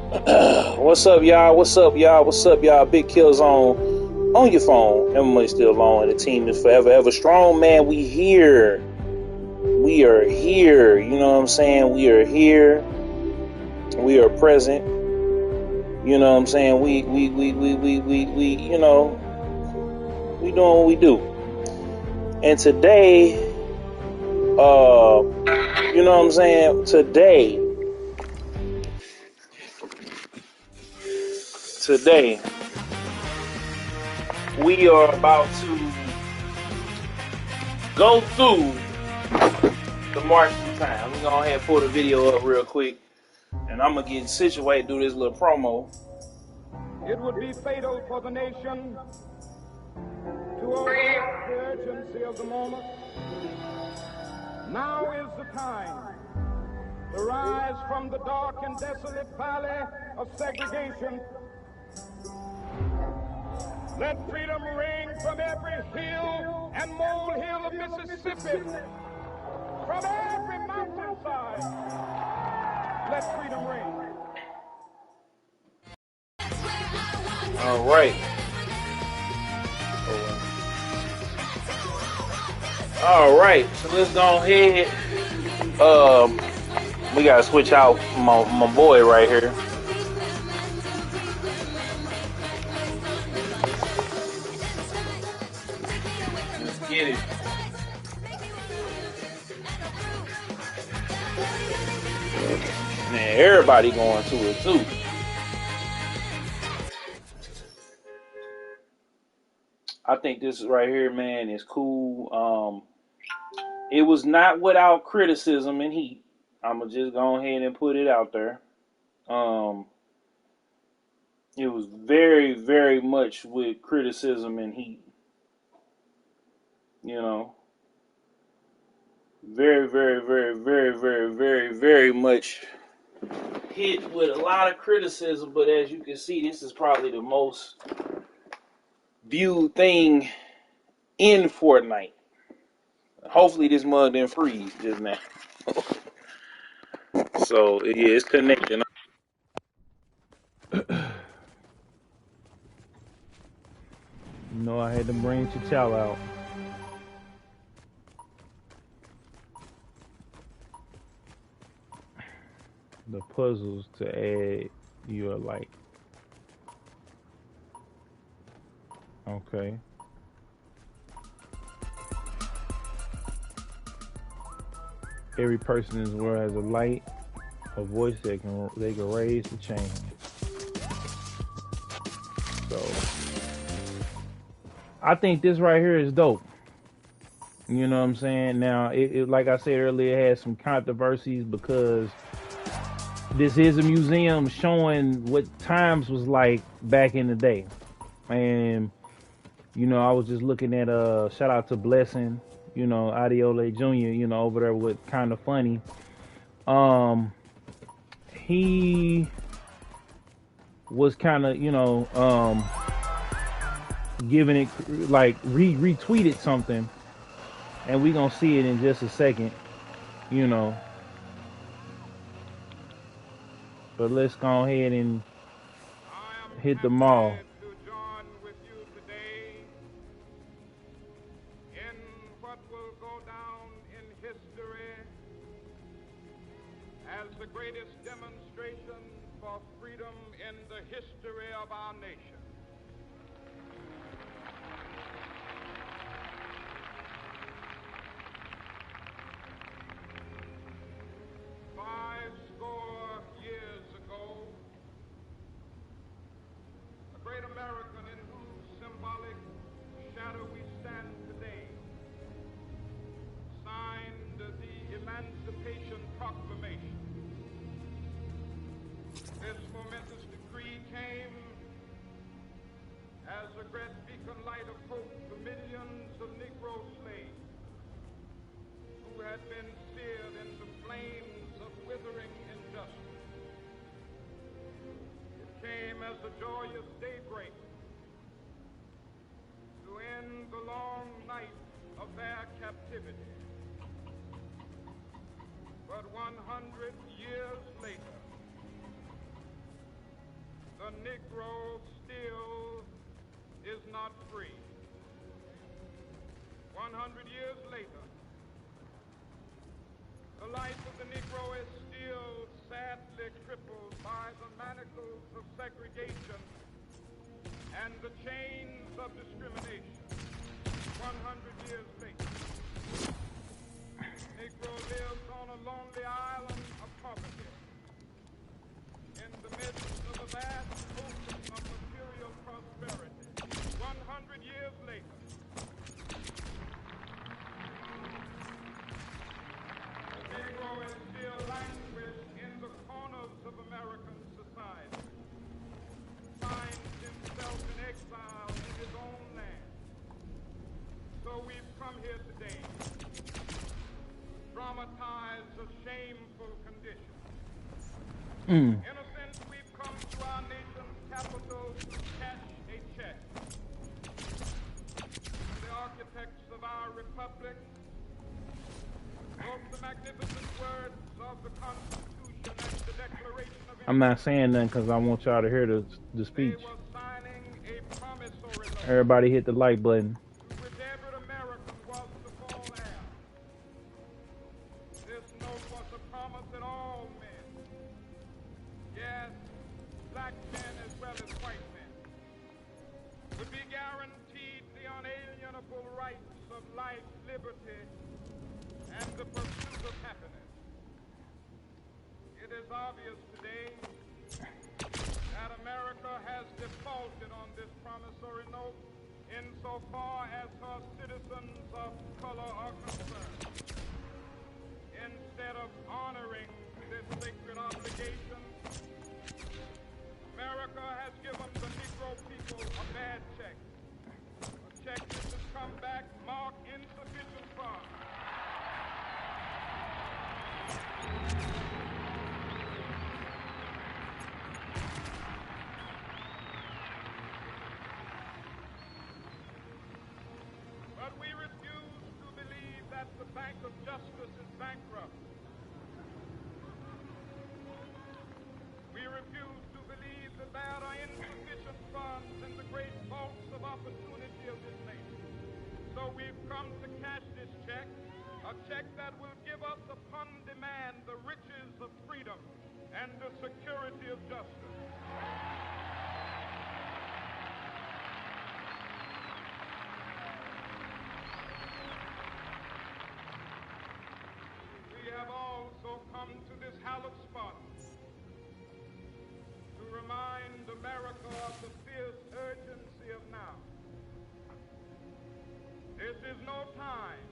What's up, y'all? What's up, y'all? What's up, y'all? Big Kills on your phone. Everybody's still on. The team is forever, ever strong, man. We here. We are here. You know what I'm saying? We are here. We are present. You know what I'm saying? We you know, we doing what we do. And today, you know what I'm saying? Today, we are about to go through the march through time. We're gonna go ahead and pull the video up real quick, and I'm gonna get situated, do this little promo. It would be fatal for the nation to overlook the urgency of the moment. Now is the time to rise from the dark and desolate valley of segregation. Let freedom ring from every hill and molehill of Mississippi, from every mountainside. Let freedom ring. All right. All right. So let's go ahead. We gotta switch out my boy right here. Let's get it. Man, everybody going to it too. I think this right here, man, is cool. It was not without criticism and heat. I'ma just go ahead and put it out there. It was very, very much with criticism and heat. You know, very, very, very, very, very, very, very much hit with a lot of criticism. But as you can see, this is probably the most viewed thing in Fortnite. Hopefully, this mug didn't freeze just now. So yeah, it's connecting. No, I had to bring T'Challa out. The puzzles to add your light. Okay. Every person in this world has a light, a voice they can raise to change. So I think this right here is dope. You know what I'm saying? Now, it like I said earlier, it has some controversies because this is a museum showing what times was like back in the day. And, you know, I was just looking at, shout out to Blessing, you know, Adiole Jr., you know, over there with Kind of Funny. He was kind of, you know, giving it, like, retweeted something. And we gonna see it in just a second, you know. But let's go ahead and hit the mall. To join with you today in what will go down in history as the greatest demonstration for freedom in the history of our nation. Years ago, a great American in whose symbolic shadow we stand today signed the Emancipation Proclamation. This momentous decree came as a great beacon light of hope to millions of Negro slaves who had been seared in the flames of withering injustice. It came as a joyous daybreak to end the long night of their captivity. But 100 years later, the Negro still is not free. 100 years later, the life of the Negro is still sadly crippled by the manacles of segregation and the chains of discrimination. 100 years later, the Negro lives on a lonely island of poverty in the midst of a vast ocean of material prosperity. 100 years later, the Negro is still languished in the corners of American society, finds himself in exile in his own land. So we've come here today to dramatize a shameful condition. In a sense, we've come to our nation's capital to cash a check. The architects of our republic wrote the magnificent words of the Constitution and the Declaration of Independence. I'm not saying nothing because I want y'all to hear the speech. They were signing a promissory note. Everybody hit the like button. Which every American was to fall heir. This note was a promise that all men, yes, black men as well as white men, would be guaranteed the unalienable rights of life, liberty, and the pursuit of happiness. It is obvious today that America has defaulted on this promissory note insofar as her citizens of color are concerned. Instead of honoring this sacred obligation, America has given the Negro people a bad check. A check that has come back marked insufficient funds. But we refuse to believe that the Bank of Justice is bankrupt. We refuse to believe that there are insufficient funds in the great vaults of opportunity of this nation. So we've come to cash this check, a check that will give us upon demand the riches of freedom and the security of justice. We have also come to this hallowed spot to remind America of the fierce urgency of now. This is no time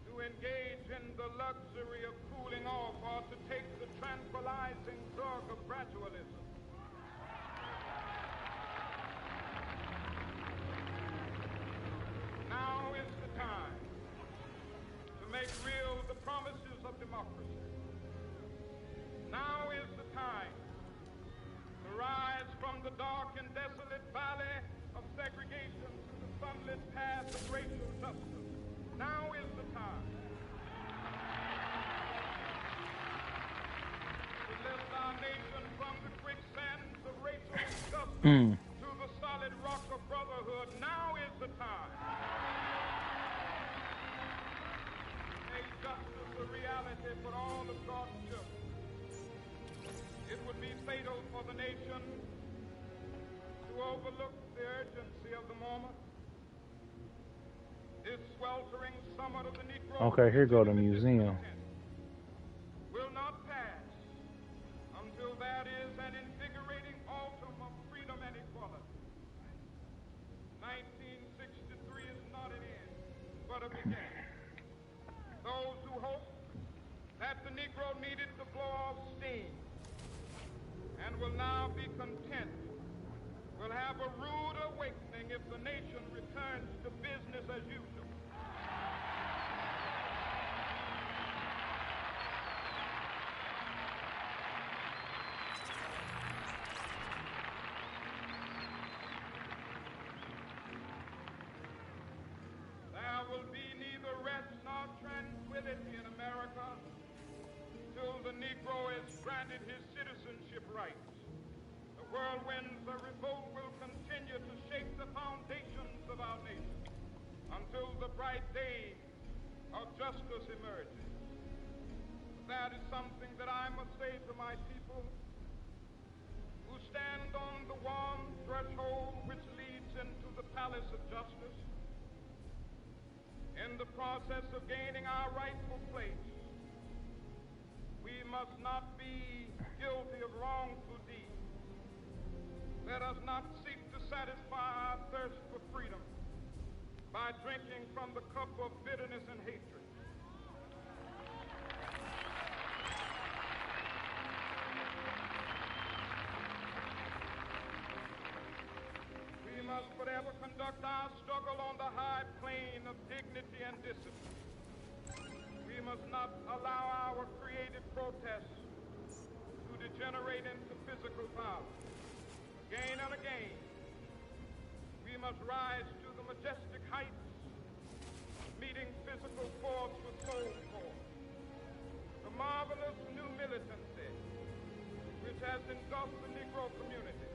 to engage in the luxury of cooling off or to take the tranquilizing drug of gradualism. Now is the time to make real the promises of democracy. Now is the time to rise from the dark and desolate valley of segregation to the sunlit path of racial justice. Now is the time to lift our nation from the quicksands of racial injustice to the solid rock of brotherhood. Now is the time. Make justice a reality for all of God's children. It would be fatal for the nation to overlook the urgency of the moment. This sweltering summit of the Negro Okay, here go the museum. will not pass until there is an invigorating autumn of freedom and equality. 1963 is not an end, but a beginning. Those who hope that the Negro needed to blow off steam and will now be content will have a rude awakening if the nation returns to business as usual. There will be neither rest nor tranquility in America till the Negro is granted his citizenship rights. The whirlwinds of revolt will continue to shake the foundations of our nation until the bright day of justice emerges. That is something that I must say to my people who stand on the warm threshold which leads into the palace of justice. In the process of gaining our rightful place, we must not be guilty of wrongful deeds. Let us not seek to satisfy our thirst for freedom by drinking from the cup of bitterness and hatred. We must forever conduct our struggle on the high plane of dignity and discipline. We must not allow our creative protests to degenerate into physical violence. Again and again, we must rise to the majestic heights, meeting physical force with soul force. The marvelous new militancy which has engulfed the Negro community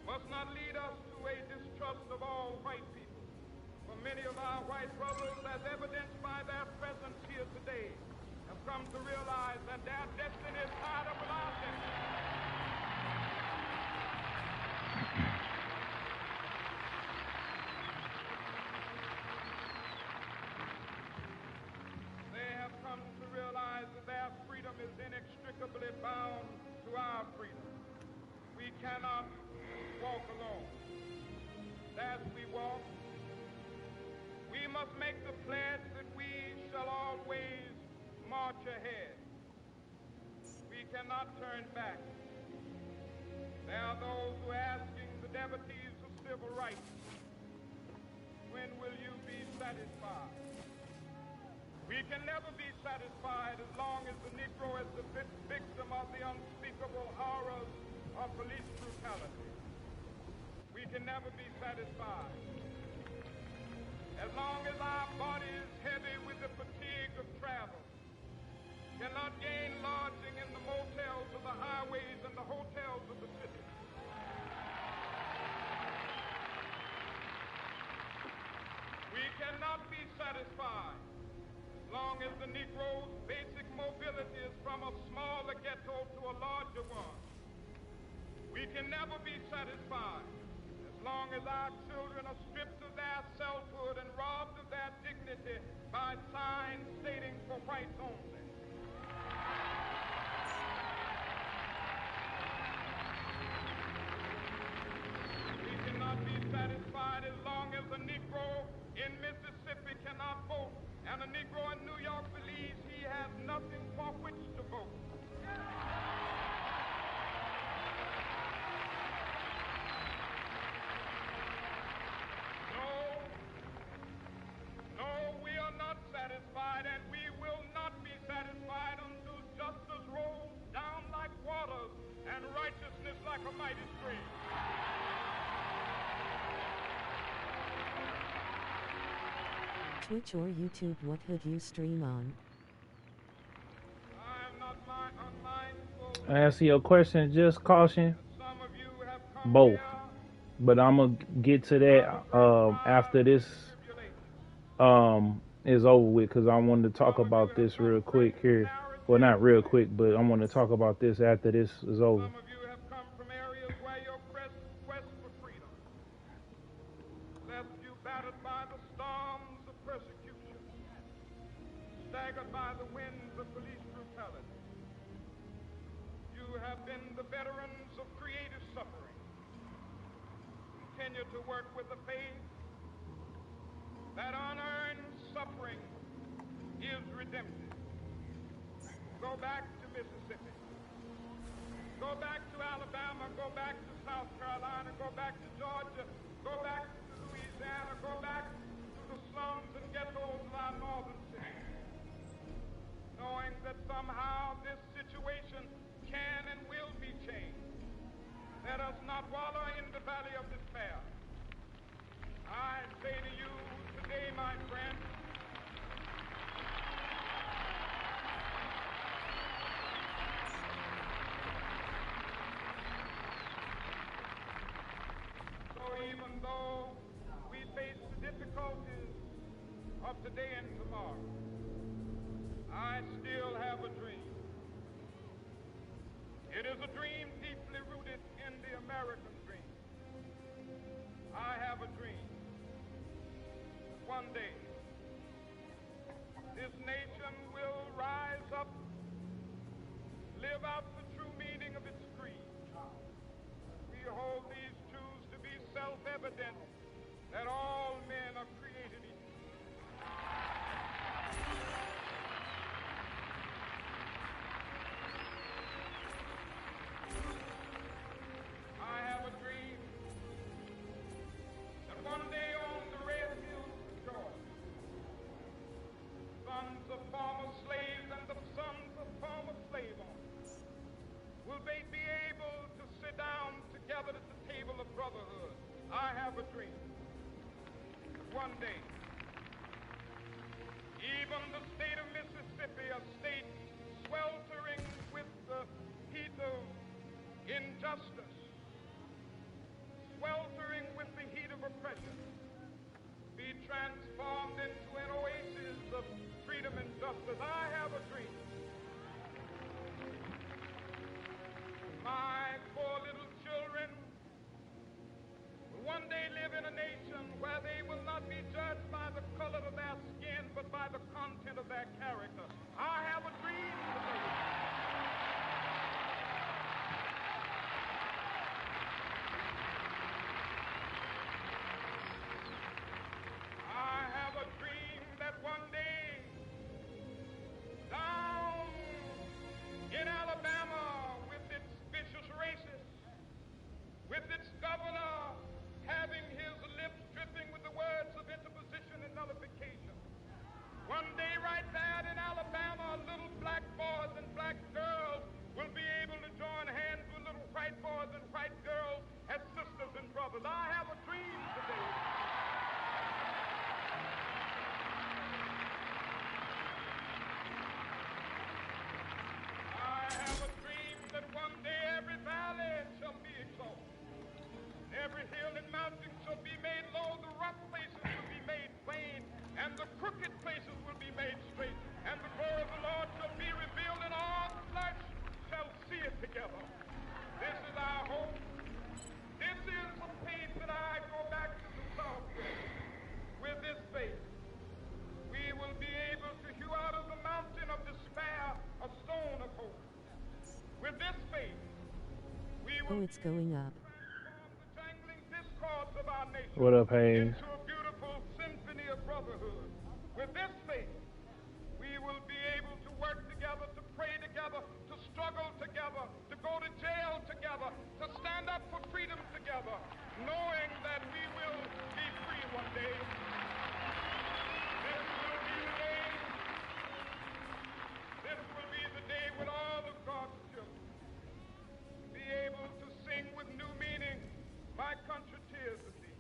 must not lead us to a distrust of all white people. For many of our white brothers, as evidenced by their presence here today, have come to realize that their destiny is tied up with our destiny. They have come to realize that their freedom is inextricably bound to our freedom. We cannot walk alone. As we walk, we must make the pledge that we shall always march ahead. We cannot turn back. There are those who are asking the devotees of civil rights, when will you be satisfied? We can never be satisfied as long as the Negro is the victim of the unspeakable horrors of police brutality. We can never be satisfied as long as our body is heavy with the fatigue of travel, cannot gain lodging in the motels of the highways and the hotels of the city. We cannot be satisfied as long as the Negro's basic mobility is from a smaller ghetto to a larger one. We can never be satisfied as long as our children are stripped of their selfhood and robbed of their dignity by signs stating for whites only. We cannot be satisfied as long as a Negro in Mississippi cannot vote and a Negro in New York believes he has nothing for which to vote. Satisfied, and we will not be satisfied until justice rolls down like waters and righteousness like a mighty stream. Twitch or YouTube, what hood you stream on? I am not unmindful. I answer your question, just caution. Some of you have come Both. here But I'm gonna get to that after this is over with, because I wanted to talk about this real quick here. Well, not real quick, but I want to talk about this after this is over. Some of you have come from areas where your quest for freedom left you battered by the storms of persecution, staggered by the winds of police brutality. You have been the veterans of creative suffering. Continue to work with the faith that unearned suffering is redemptive. Go back to Mississippi. Go back to Alabama. Go back to South Carolina. Go back to Georgia. Go back to Louisiana. Go back to the slums and ghettos of our northern cities. Knowing that somehow this situation can and will be changed. Let us not wallow in the valley of despair. I say to you today, my friend, of today and tomorrow. I still have a dream. It is a dream deeply rooted in the American dream. I have a dream. One day, this nation will rise up, live out the true meaning of its creed. We hold these truths to be self-evident, that all men are created equal. I have a dream that one day on the red hills of Georgia, sons of former slaves and the sons of former slave owners will they be able to sit down together at the table of brotherhood. I have a dream. One day, even the state of Mississippi, a state sweltering with the heat of injustice, sweltering with the heat of oppression, be transformed into an oasis of freedom and justice. I have a dream. My poor little children will one day live in a nation where they will not be judged by the color of their skin, but by the content of their character. I have a dream today. I have a dream that one day, down in Alabama, with its vicious racists, with its governor having his lips dripping with the words of interposition and nullification, one day right there in Alabama, little black boys and black girls will be able to join hands with little white boys and white girls as sisters and brothers. I have a dream today. I have a dream that one day every valley shall be exalted. Every hill and mountain shall be made low, the rough places will be made plain, and the crooked places will be made straight, and the glory of the Lord shall be revealed, and all flesh shall see it together. This is our hope. This is the faith that I go back to the South with. With this faith, we will be able to hew out of the mountain of despair a stone of hope. With this faith, we will Oh, it's going up. transform the jangling discords of our nation What up, Hayes? into a beautiful symphony of brotherhood. With this faith, we will be able to work together, to pray together, to struggle together, to go to jail together, to stand up for freedom together, knowing that we will be free one day. This will be the day. This will be the day when all of God's children be able to sing with new meaning, "My country tears of thee."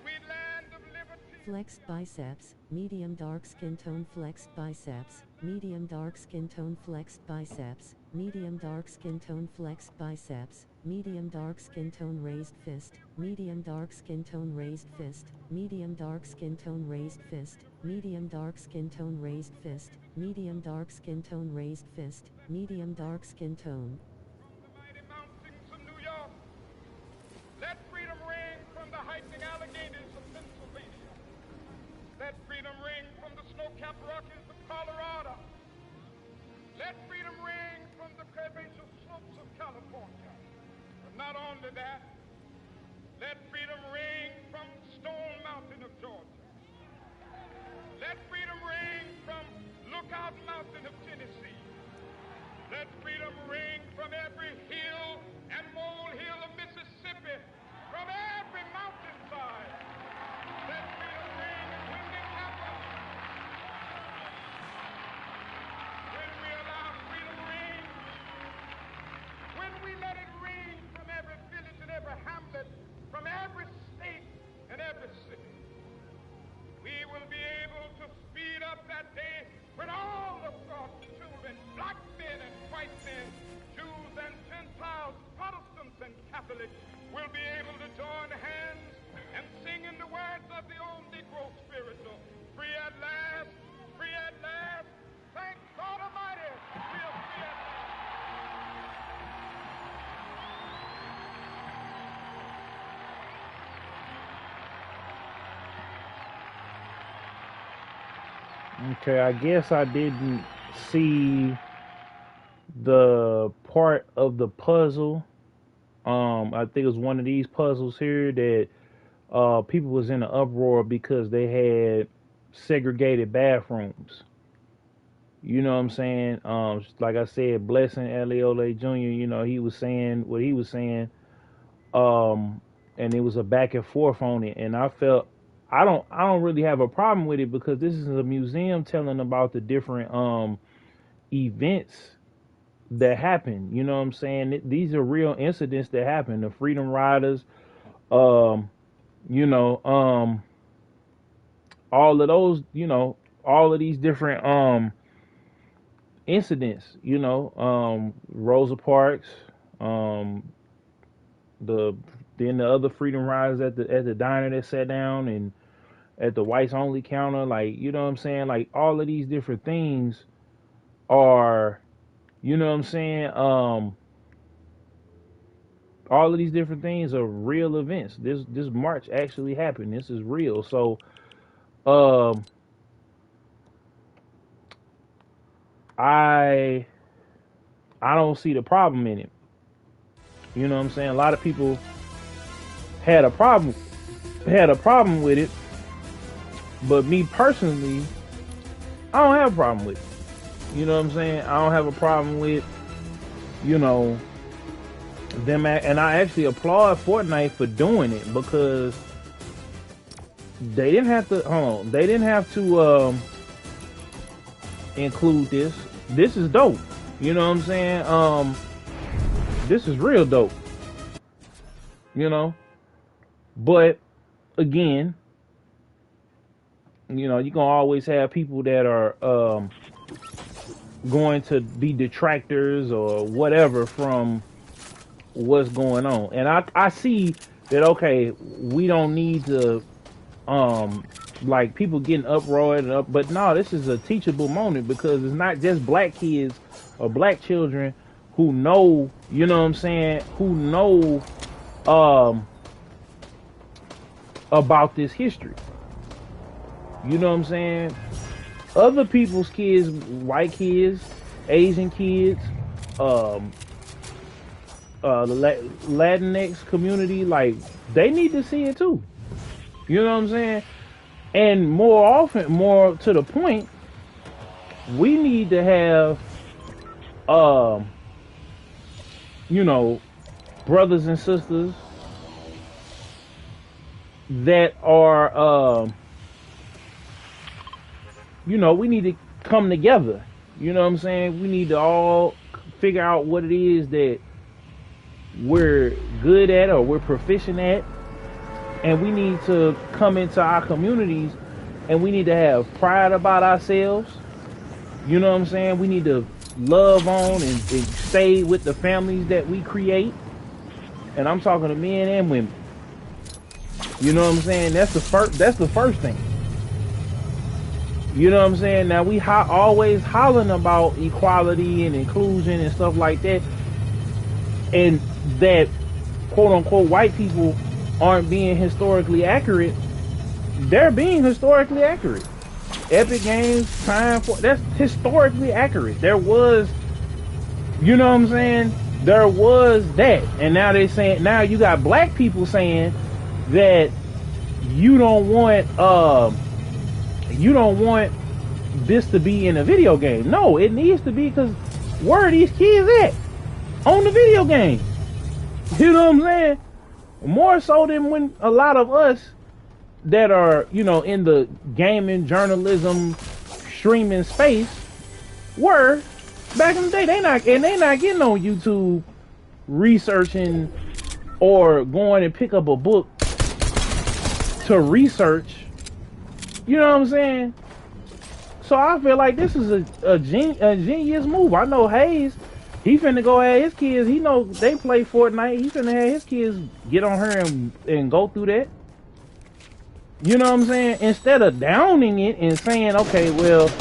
Sweet land of liberty. Flexed biceps, medium dark skin tone flexed biceps, medium dark skin tone flexed biceps, medium dark skin tone flexed biceps, medium dark skin tone raised fist, medium dark skin tone raised fist, medium dark skin tone raised fist, medium dark skin tone raised fist, medium dark skin tone raised fist, medium dark skin tone. From the mighty mountains of New York, let freedom ring from the heightening Alleghenies of Pennsylvania. Let freedom ring from the snow-capped Rockies of Colorado. Let freedom ring from the curvaceous slopes of California. But not only that, let freedom ring from Stone Mountain of Georgia. Let freedom ring from Lookout Mountain of Tennessee. Let freedom ring from every hill and molehill of Mississippi, from every mountainside. Let freedom ring when it happens. When we allow freedom ring, when we let it ring from every village and every hamlet, from every state and every city, we will be able to speed up that day when all of God's children, black men and white men, Jews and Gentiles, Protestants and Catholics, will be able to join hands and sing in the words of the old Negro spiritual, "Free Okay, I guess I didn't see the part of the puzzle. I think it was one of these puzzles here that people was in an uproar because they had segregated bathrooms. You know what I'm saying? Like I said, Blessing Leole Jr. You know, he was saying what he was saying, and it was a back and forth on it, and I felt I don't really have a problem with it because this is a museum telling about the different events that happen. You know what I'm saying? These are real incidents that happen. The Freedom Riders, um, you know, all of those, you know, all of these different incidents, you know, Rosa Parks, um, the then the other Freedom Riders at the diner that sat down and at the whites only counter, like, you know what I'm saying? Like all of these different things are, you know what I'm saying? All of these different things are real events. This march actually happened. This is real. So um I I don't see the problem in it. You know what I'm saying? A lot of people had a problem with it, but me personally, I don't have a problem with it. You know what I'm saying? I don't have a problem with, you know, them and I actually applaud Fortnite for doing it because they didn't have to they didn't have to include this. This is dope. You know what I'm saying? This is real dope. You know? But again, you know, you're gonna always have people that are going to be detractors or whatever from what's going on. And I see that, okay, we don't need to like people getting uproared and up, but no, this is a teachable moment because it's not just black kids or black children who know, you know what I'm saying, who know about this history. You know what I'm saying? Other people's kids, white kids, Asian kids, the Latinx community, like, they need to see it too. You know what I'm saying? And more often, more to the point, we need to have, you know, brothers and sisters that are, you know, we need to come together. You know what I'm saying? We need to all figure out what it is that we're good at or we're proficient at. And we need to come into our communities and we need to have pride about ourselves. You know what I'm saying? We need to love on and stay with the families that we create. And I'm talking to men and women. You know what I'm saying? That's the first thing. You know what I'm saying? Now we always hollering about equality and inclusion and stuff like that. And that quote unquote white people aren't being historically accurate. They're being historically accurate. Epic Games, Time for that's historically accurate. There was, you know what I'm saying? There was that. And now they're saying, now you got black people saying that you don't want this to be in a video game. No, it needs to be, because where are these kids at? On the video game. You know what I'm saying? More so than when a lot of us that are, you know, in the gaming, journalism, streaming space were back in the day. They not getting on YouTube researching or going and pick up a book to research. You know what I'm saying? So I feel like this is a genius move. I know Hayes, he finna go have his kids. He know they play Fortnite. He finna have his kids get on her and go through that. You know what I'm saying? Instead of downing it and saying, okay, well,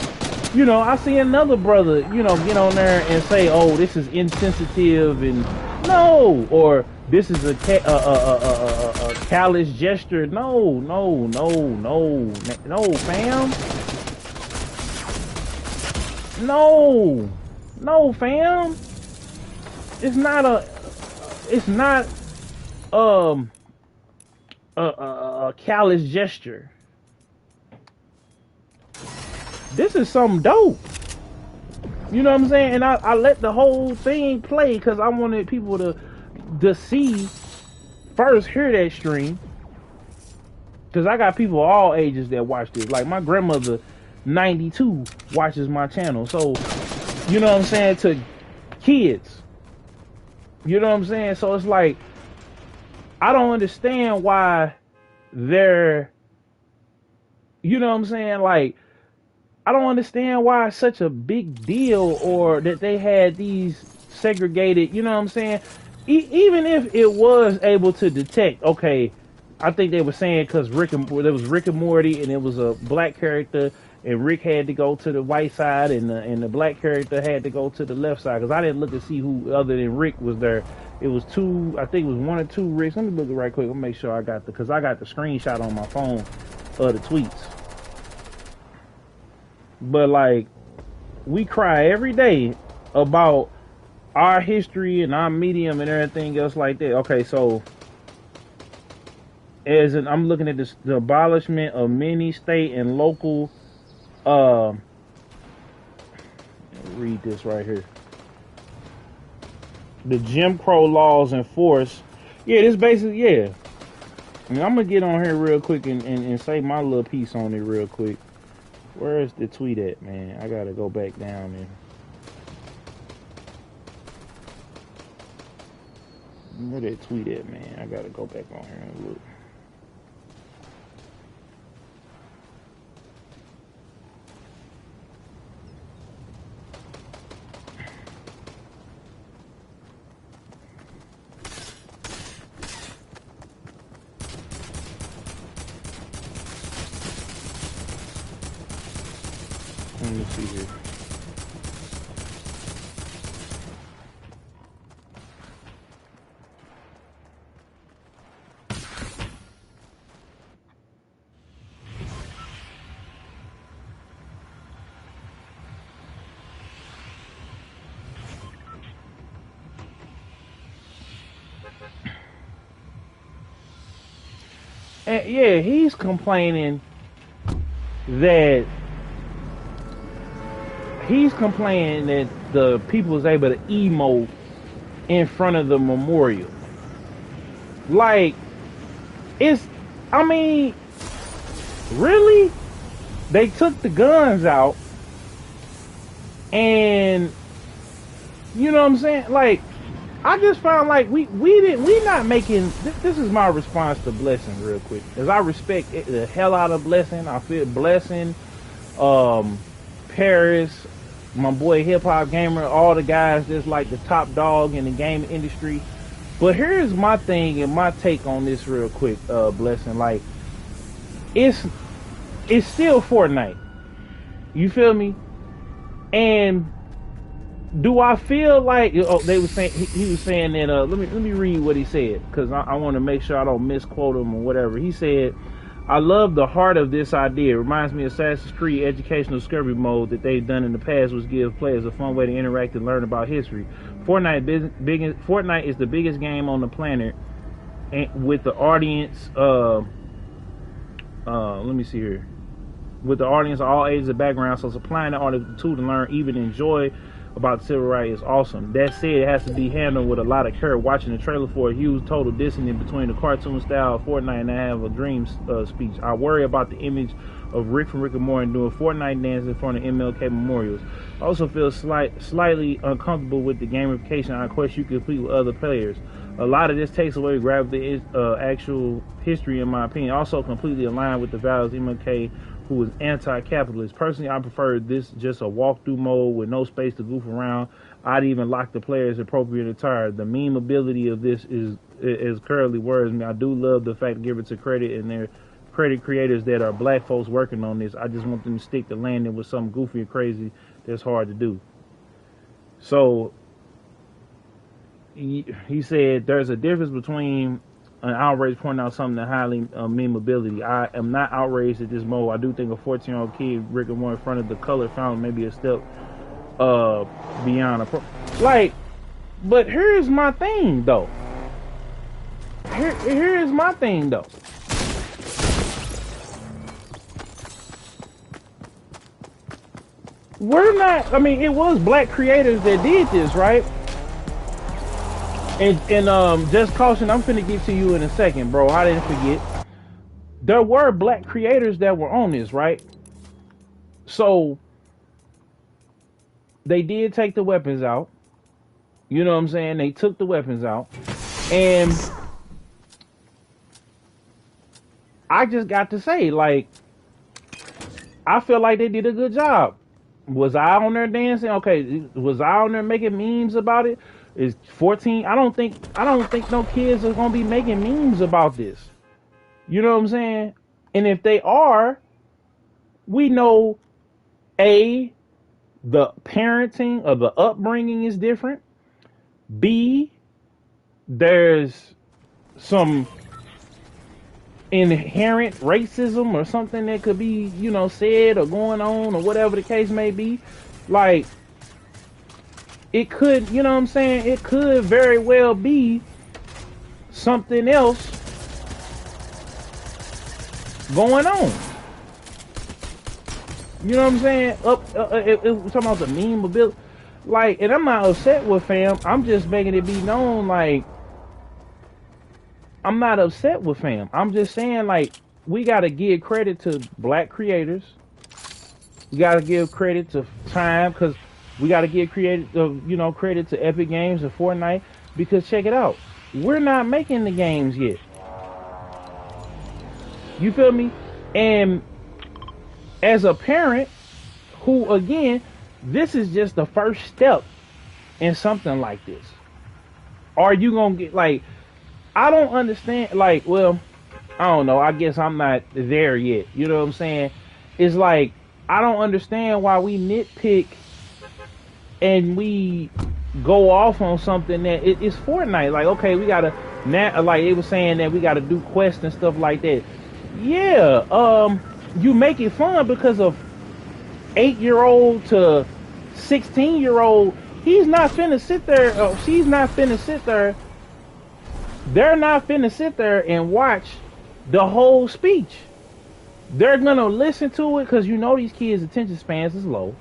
you know, I see another brother, you know, get on there and say, oh, this is insensitive and no, or this is a callous gesture. No, fam. No, no, fam. It's not a. It's not um a callous gesture. This is something dope. You know what I'm saying? And I let the whole thing play because I wanted people to see first, hear that stream. Because I got people all ages that watch this. Like my grandmother, 92, watches my channel. So, you know what I'm saying? To kids. You know what I'm saying? So it's like, I don't understand why they're, you know what I'm saying? Like, I don't understand why it's such a big deal or that they had these segregated, you know what I'm saying? Even if it was able to detect, okay, I think they were saying because there was Rick and Morty and it was a black character and Rick had to go to the white side and the black character had to go to the left side because I didn't look to see who other than Rick was there. It was two, I think it was one or two Ricks. Let me look it right quick. Let me make sure I got because I got the screenshot on my phone of the tweets. But like, we cry every day about our history and our medium and everything else like that. Okay, so I'm looking at this, the abolishment of many state and local. Read this right here. The Jim Crow laws enforced. Yeah, this basically, yeah. I mean, I'm gonna get on here real quick and say my little piece on it real quick. Where is the tweet at, man? I gotta go back down there. Where that tweet at, man? I gotta go back on here and look. Let me see here. And yeah, he's complaining that the people was able to emote in front of the memorial. Like, I mean, really? They took the guns out and, you know what I'm saying? Like, I just found like we not making, this is my response to Blessing real quick. Cause I respect the hell out of Blessing. I feel Blessing, Paris, my boy Hip Hop Gamer, all the guys that's like the top dog in the game industry. But here's my thing and my take on this real quick, Blessing. Like, it's still Fortnite. You feel me? And do I feel like they were saying he was saying that let me read what he said because I want to make sure I don't misquote him or whatever. He said, I love the heart of this idea. It reminds me of Assassin's Creed educational discovery mode that they've done in the past, which gives players a fun way to interact and learn about history. Fortnite is the biggest game on the planet, and with the audience let me see here, with the audience of all ages and backgrounds, so supplying the audience tool to learn, even enjoy about the civil rights is awesome. That said, it has to be handled with a lot of care. Watching the trailer for a huge total dissonance between the cartoon style of Fortnite and I Have a Dream speech. I worry about the image of Rick from Rick and Morty doing Fortnite dance in front of MLK memorials. I also feel slightly uncomfortable with the gamification I quest you complete with other players. A lot of this takes away gravity, actual history, in my opinion. Also completely aligned with the values of MLK, who was anti-capitalist. Personally, I prefer this just a walkthrough mode with no space to goof around. I'd even lock the players appropriate attire. The meme ability of this is currently worries me. I do love the fact to give it to credit and their credit creators that are black folks working on this. I just want them to stick to landing with something goofy and crazy that's hard to do. So he said there's a difference between an outrage pointing out something that highly memeability. I am not outraged at this mode. I do think a 14-year-old kid Rick and Morty in front of the color fountain may be a step beyond a pro. Like, but here's my thing though. Here's my thing though. We're not. I mean, it was black creators that did this, right? And just caution, I'm finna get to you in a second, bro. I didn't forget. There were black creators that were on this, right? So they did take the weapons out. You know what I'm saying? They took the weapons out. And I just got to say, like, I feel like they did a good job. Was I on there dancing? Okay, was I on there making memes about it? Is 14? I don't think no kids are gonna be making memes about this. You know what I'm saying? And if they are, we know A, the parenting or the upbringing is different. B, there's some inherent racism or something that could be, you know, said or going on or whatever the case may be. Like, it could, you know what I'm saying? It could very well be something else going on. You know what I'm saying? Talking about the meme ability. Like, and I'm not upset with fam. I'm just making it be known, like, I'm not upset with fam. I'm just saying, like, we got to give credit to black creators. We got to give credit to Time, because we got to give credit to Epic Games and Fortnite, because check it out. We're not making the games yet. You feel me? And as a parent who, again, this is just the first step in something like this. Are you going to get, like, I don't understand, like, well, I don't know. I guess I'm not there yet. You know what I'm saying? It's like, I don't understand why we nitpick and we go off on something that it's Fortnite. Like, okay, we gotta now, like they were saying that we gotta do quests and stuff like that. Yeah, you make it fun because of 8-year-old to 16-year-old. He's not finna sit there. She's not finna sit there. They're not finna sit there and watch the whole speech. They're gonna listen to it because you know these kids' attention spans is low.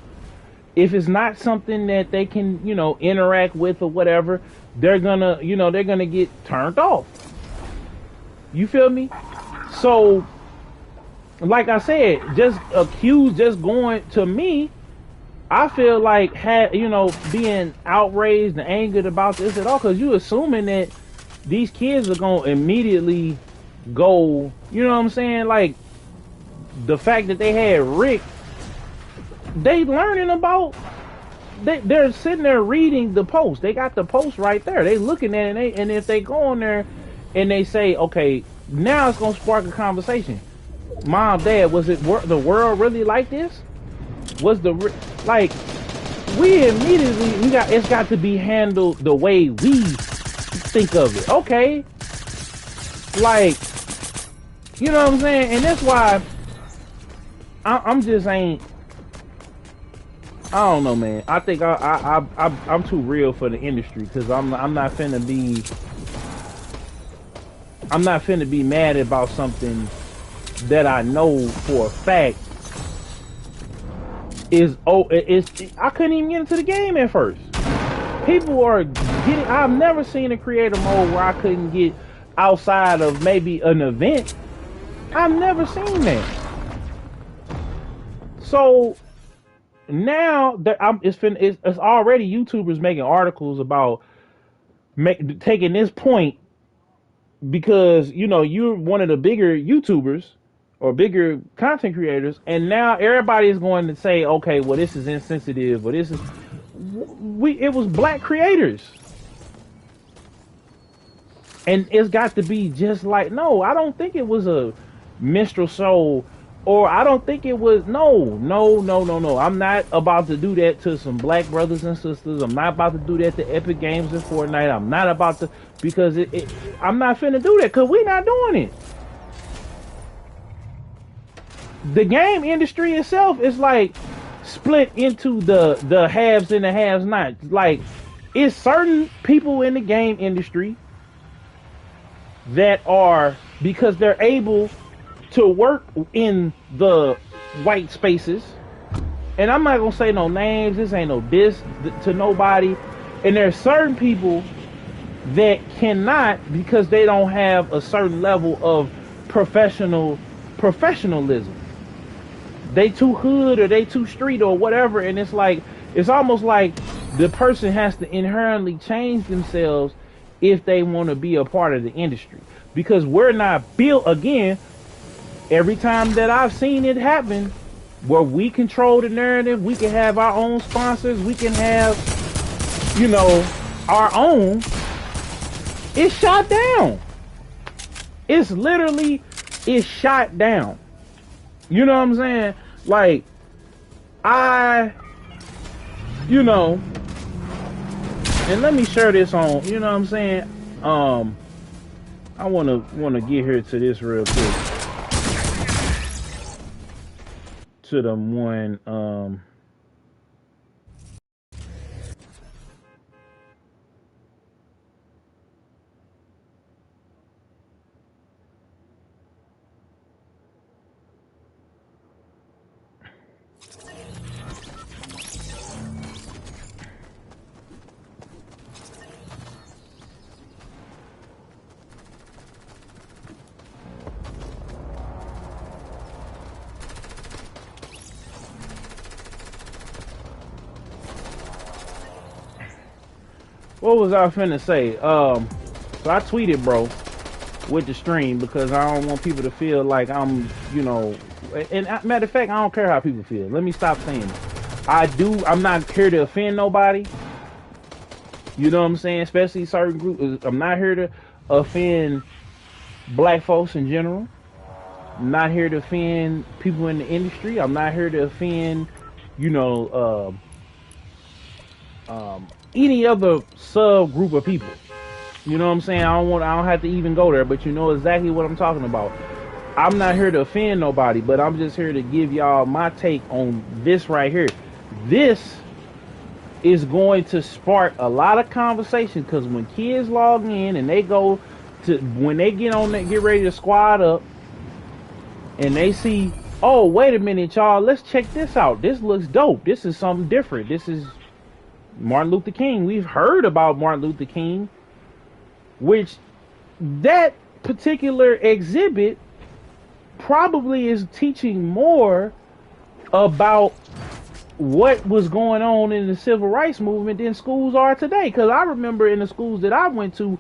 If it's not something that they can, you know, interact with or whatever, they're gonna, you know, they're gonna get turned off. You feel me? So, like I said, just going to me, I feel like being outraged and angered about this at all, because you assuming that these kids are gonna immediately go, you know what I'm saying? Like, the fact that they had Rick, they learning about, they're sitting there reading the post. They got the post right there. They looking at it, and if they go on there and they say, okay, now it's gonna spark a conversation. Mom, Dad, was it the world really like this? Was like, we immediately, it's got to be handled the way we think of it. Okay, like, you know what I'm saying? And that's why I'm just ain't. I don't know, man. I think I'm too real for the industry, because I'm not finna be mad about something that I know for a fact I couldn't even get into the game at first. People are getting. I've never seen a creative mode where I couldn't get outside of maybe an event. I've never seen that. So now it's already YouTubers making articles about taking this point, because you know you're one of the bigger YouTubers or bigger content creators, and now everybody is going to say, okay, well, this is insensitive, or this is it was black creators, and it's got to be just like, no, I don't think it was a minstrel show. Or I don't think it was, no. I'm not about to do that to some black brothers and sisters. I'm not about to do that to Epic Games and Fortnite. I'm not about to, because I'm not finna do that, because we're not doing it. The game industry itself is like split into the haves and the haves not. Like, it's certain people in the game industry that are, because they're able to work in the white spaces, and I'm not gonna say no names, this ain't no diss to nobody, and there's certain people that cannot because they don't have a certain level of professionalism. They too hood or they too street or whatever, and it's like, it's almost like the person has to inherently change themselves if they want to be a part of the industry, because we're not built, again, every time that I've seen it happen where we control the narrative, we can have our own sponsors, we can have, you know, our own, it's shot down. It's literally, it's shot down. You know what I'm saying? Like, you know, and let me share this on, you know what I'm saying? I wanna get here to this real quick. To the one, what was I finna say? So I tweeted, bro, with the stream, because I don't want people to feel like I'm, you know, and matter of fact, I don't care how people feel. Let me stop saying it. I'm not here to offend nobody. You know what I'm saying? Especially certain groups. I'm not here to offend black folks in general. I'm not here to offend people in the industry. I'm not here to offend, you know, any other subgroup of people. You know what I'm saying? I don't have to even go there, but you know exactly what I'm talking about. I'm not here to offend nobody, but I'm just here to give y'all my take on this right here. This is going to spark a lot of conversation, because when kids log in and they go to, when they get on that, get ready to squad up, and they see, oh, wait a minute, y'all, let's check this out. This looks dope. This is something different. This is Martin Luther King. We've heard about Martin Luther King, which that particular exhibit probably is teaching more about what was going on in the civil rights movement than schools are today. Because I remember in the schools that I went to,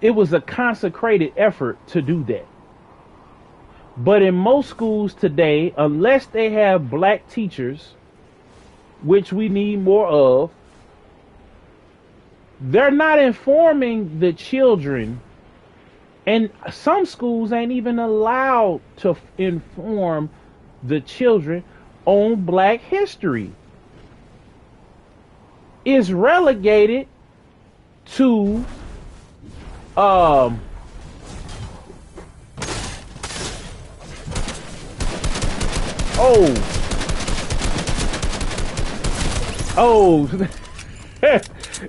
it was a consecrated effort to do that. But in most schools today, unless they have black teachers, which we need more of, they're not informing the children, and some schools ain't even allowed to inform the children on black history. It's relegated to oh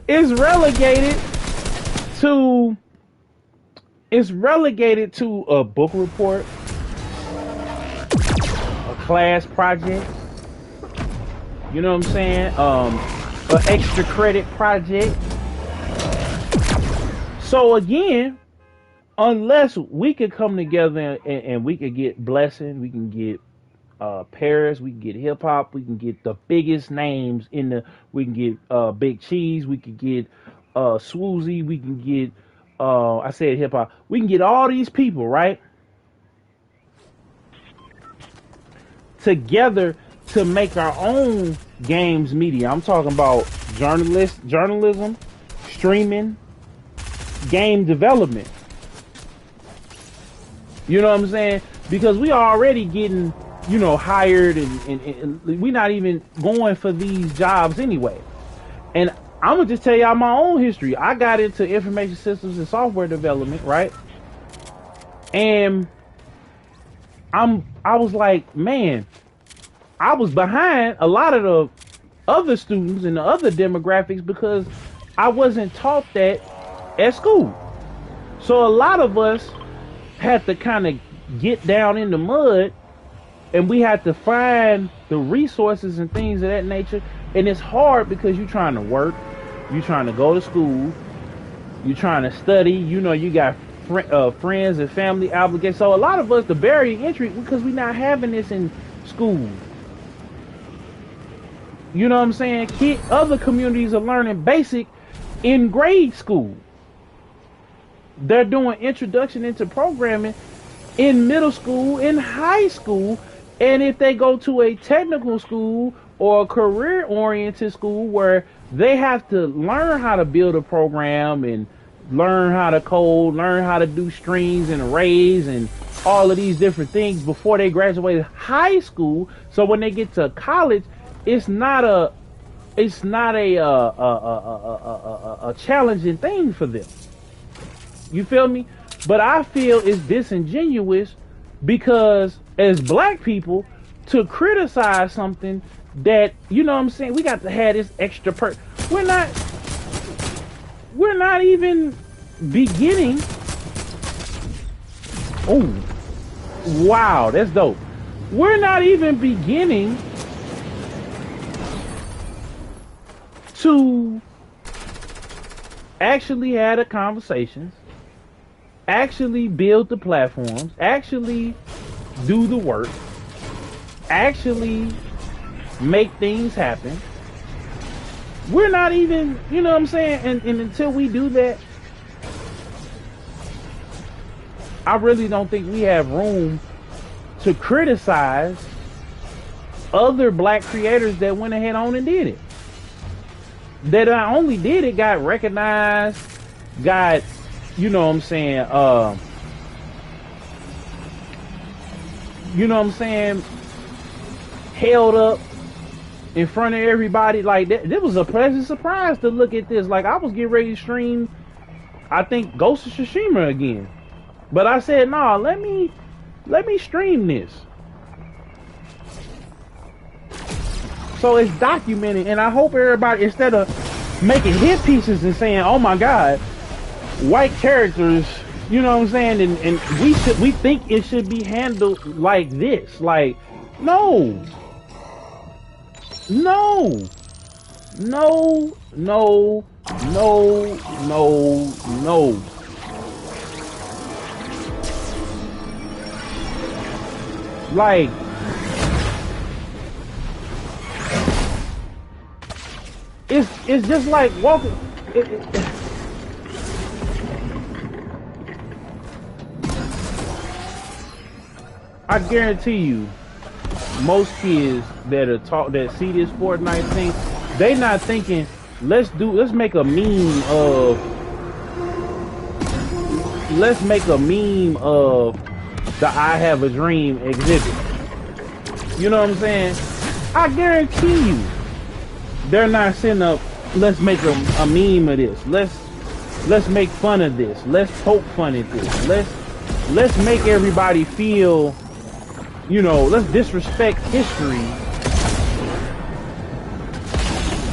it's relegated to a book report, a class project, you know what I'm saying, an extra credit project. So again, unless we could come together and we could get blessing, we can get Paris, we can get hip hop, we can get the biggest names in the, we can get Big Cheese, we can get Swoozy, we can get I said hip hop, we can get all these people, right, together to make our own games media. I'm talking about journalism, streaming, game development. You know what I'm saying? Because we are already getting, you know, hired, and we're not even going for these jobs anyway. And I'm gonna just tell y'all my own history. I got into information systems and software development, right? And I was like, man, I was behind a lot of the other students and the other demographics because I wasn't taught that at school. So a lot of us had to kind of get down in the mud, and we had to find the resources and things of that nature. And it's hard because you're trying to work, you're trying to go to school, you're trying to study, you know, you got friends and family obligations. So a lot of us, the barrier to entry, because we're not having this in school. You know what I'm saying? Other communities are learning basic in grade school. They're doing introduction into programming in middle school, in high school, and if they go to a technical school or a career-oriented school where they have to learn how to build a program and learn how to code, learn how to do strings and arrays and all of these different things before they graduate high school. So when they get to college, it's not a challenging thing for them. You feel me? But I feel it's disingenuous because as black people to criticize something that, you know what I'm saying, we got to have this extra we're not even beginning. Oh, wow, that's dope. We're not even beginning to actually have the conversations, actually build the platforms, actually do the work, actually make things happen. We're not even, you know what I'm saying? And until we do that, I really don't think we have room to criticize other black creators that went ahead on and did it. That not only did it, got recognized, got, you know what I'm saying, you know what I'm saying, held up in front of everybody. Like that, this was a pleasant surprise to look at this. Like I was getting ready to stream, I think, Ghost of Tsushima again, but I said, nah, let me stream this. So it's documented, and I hope everybody, instead of making hit pieces and saying, oh my God, white characters, you know what I'm saying, and we think it should be handled like this. Like, no. Like, it's just like walking. I guarantee you, most kids that see this Fortnite thing, they not thinking, let's make a meme of the I Have a Dream exhibit. You know what I'm saying? I guarantee you, they're not sitting up, let's make a meme of this. Let's make fun of this. Let's poke fun at this. Let's make everybody feel, you know, let's disrespect history.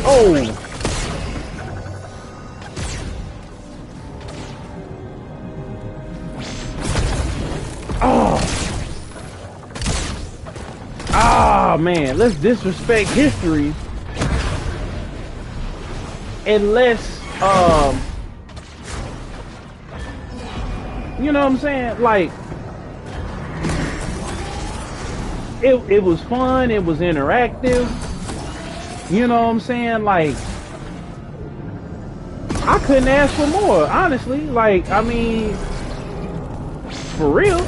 Oh. Oh man, let's disrespect history. And let's you know what I'm saying? Like, it was fun, it was interactive. You know what I'm saying? Like, I couldn't ask for more, honestly. Like, I mean, for real,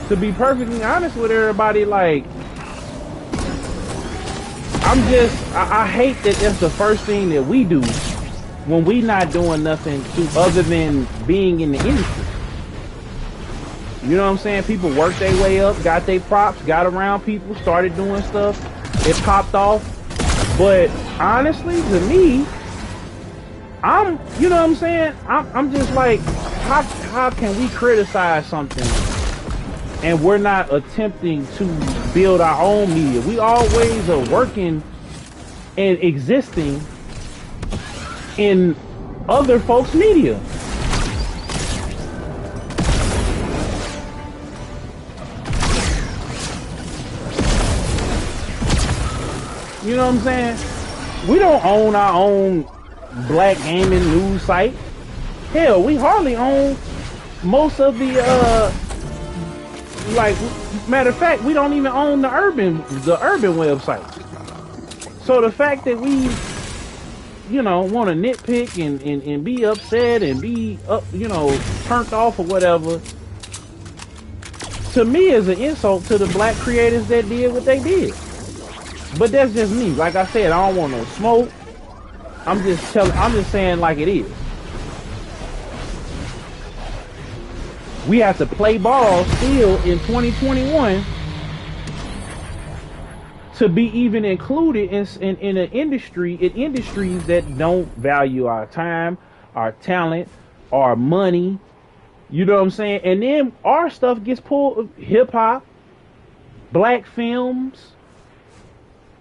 to be perfectly honest with everybody, like, I hate that that's the first thing that we do when we not doing nothing other than being in the industry. You know what I'm saying? People worked their way up, got their props, got around people, started doing stuff. It popped off. But honestly, to me, you know what I'm saying? I'm just like, how can we criticize something and we're not attempting to build our own media. We always are working and existing in other folks' media. You know what I'm saying? We don't own our own black gaming news site. Hell, we hardly own most of the like, matter of fact, we don't even own the urban website. So the fact that we, you know, want to nitpick and be upset and be up, you know, turned off or whatever, to me is an insult to the black creators that did what they did. But that's just me. Like I said, I don't want no smoke. I'm just saying like it is. We have to play ball still in 2021 to be even included in an industry, in industries that don't value our time, our talent, our money. You know what I'm saying? And then our stuff gets pulled, hip hop, black films.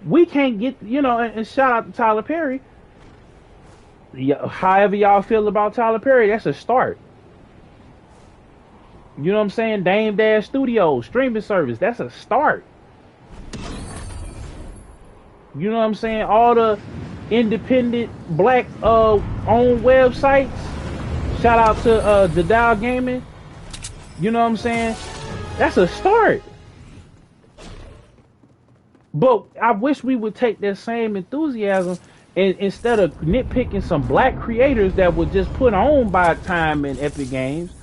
We can't get, you know, and shout out to Tyler Perry. However y'all feel about Tyler Perry, that's a start. You know what I'm saying? Dame Dash Studios, streaming service, that's a start. You know what I'm saying? All the independent black owned websites. Shout out to the Dow Gaming. You know what I'm saying? That's a start. But I wish we would take that same enthusiasm and instead of nitpicking some black creators that were just put on by Time and Epic Games,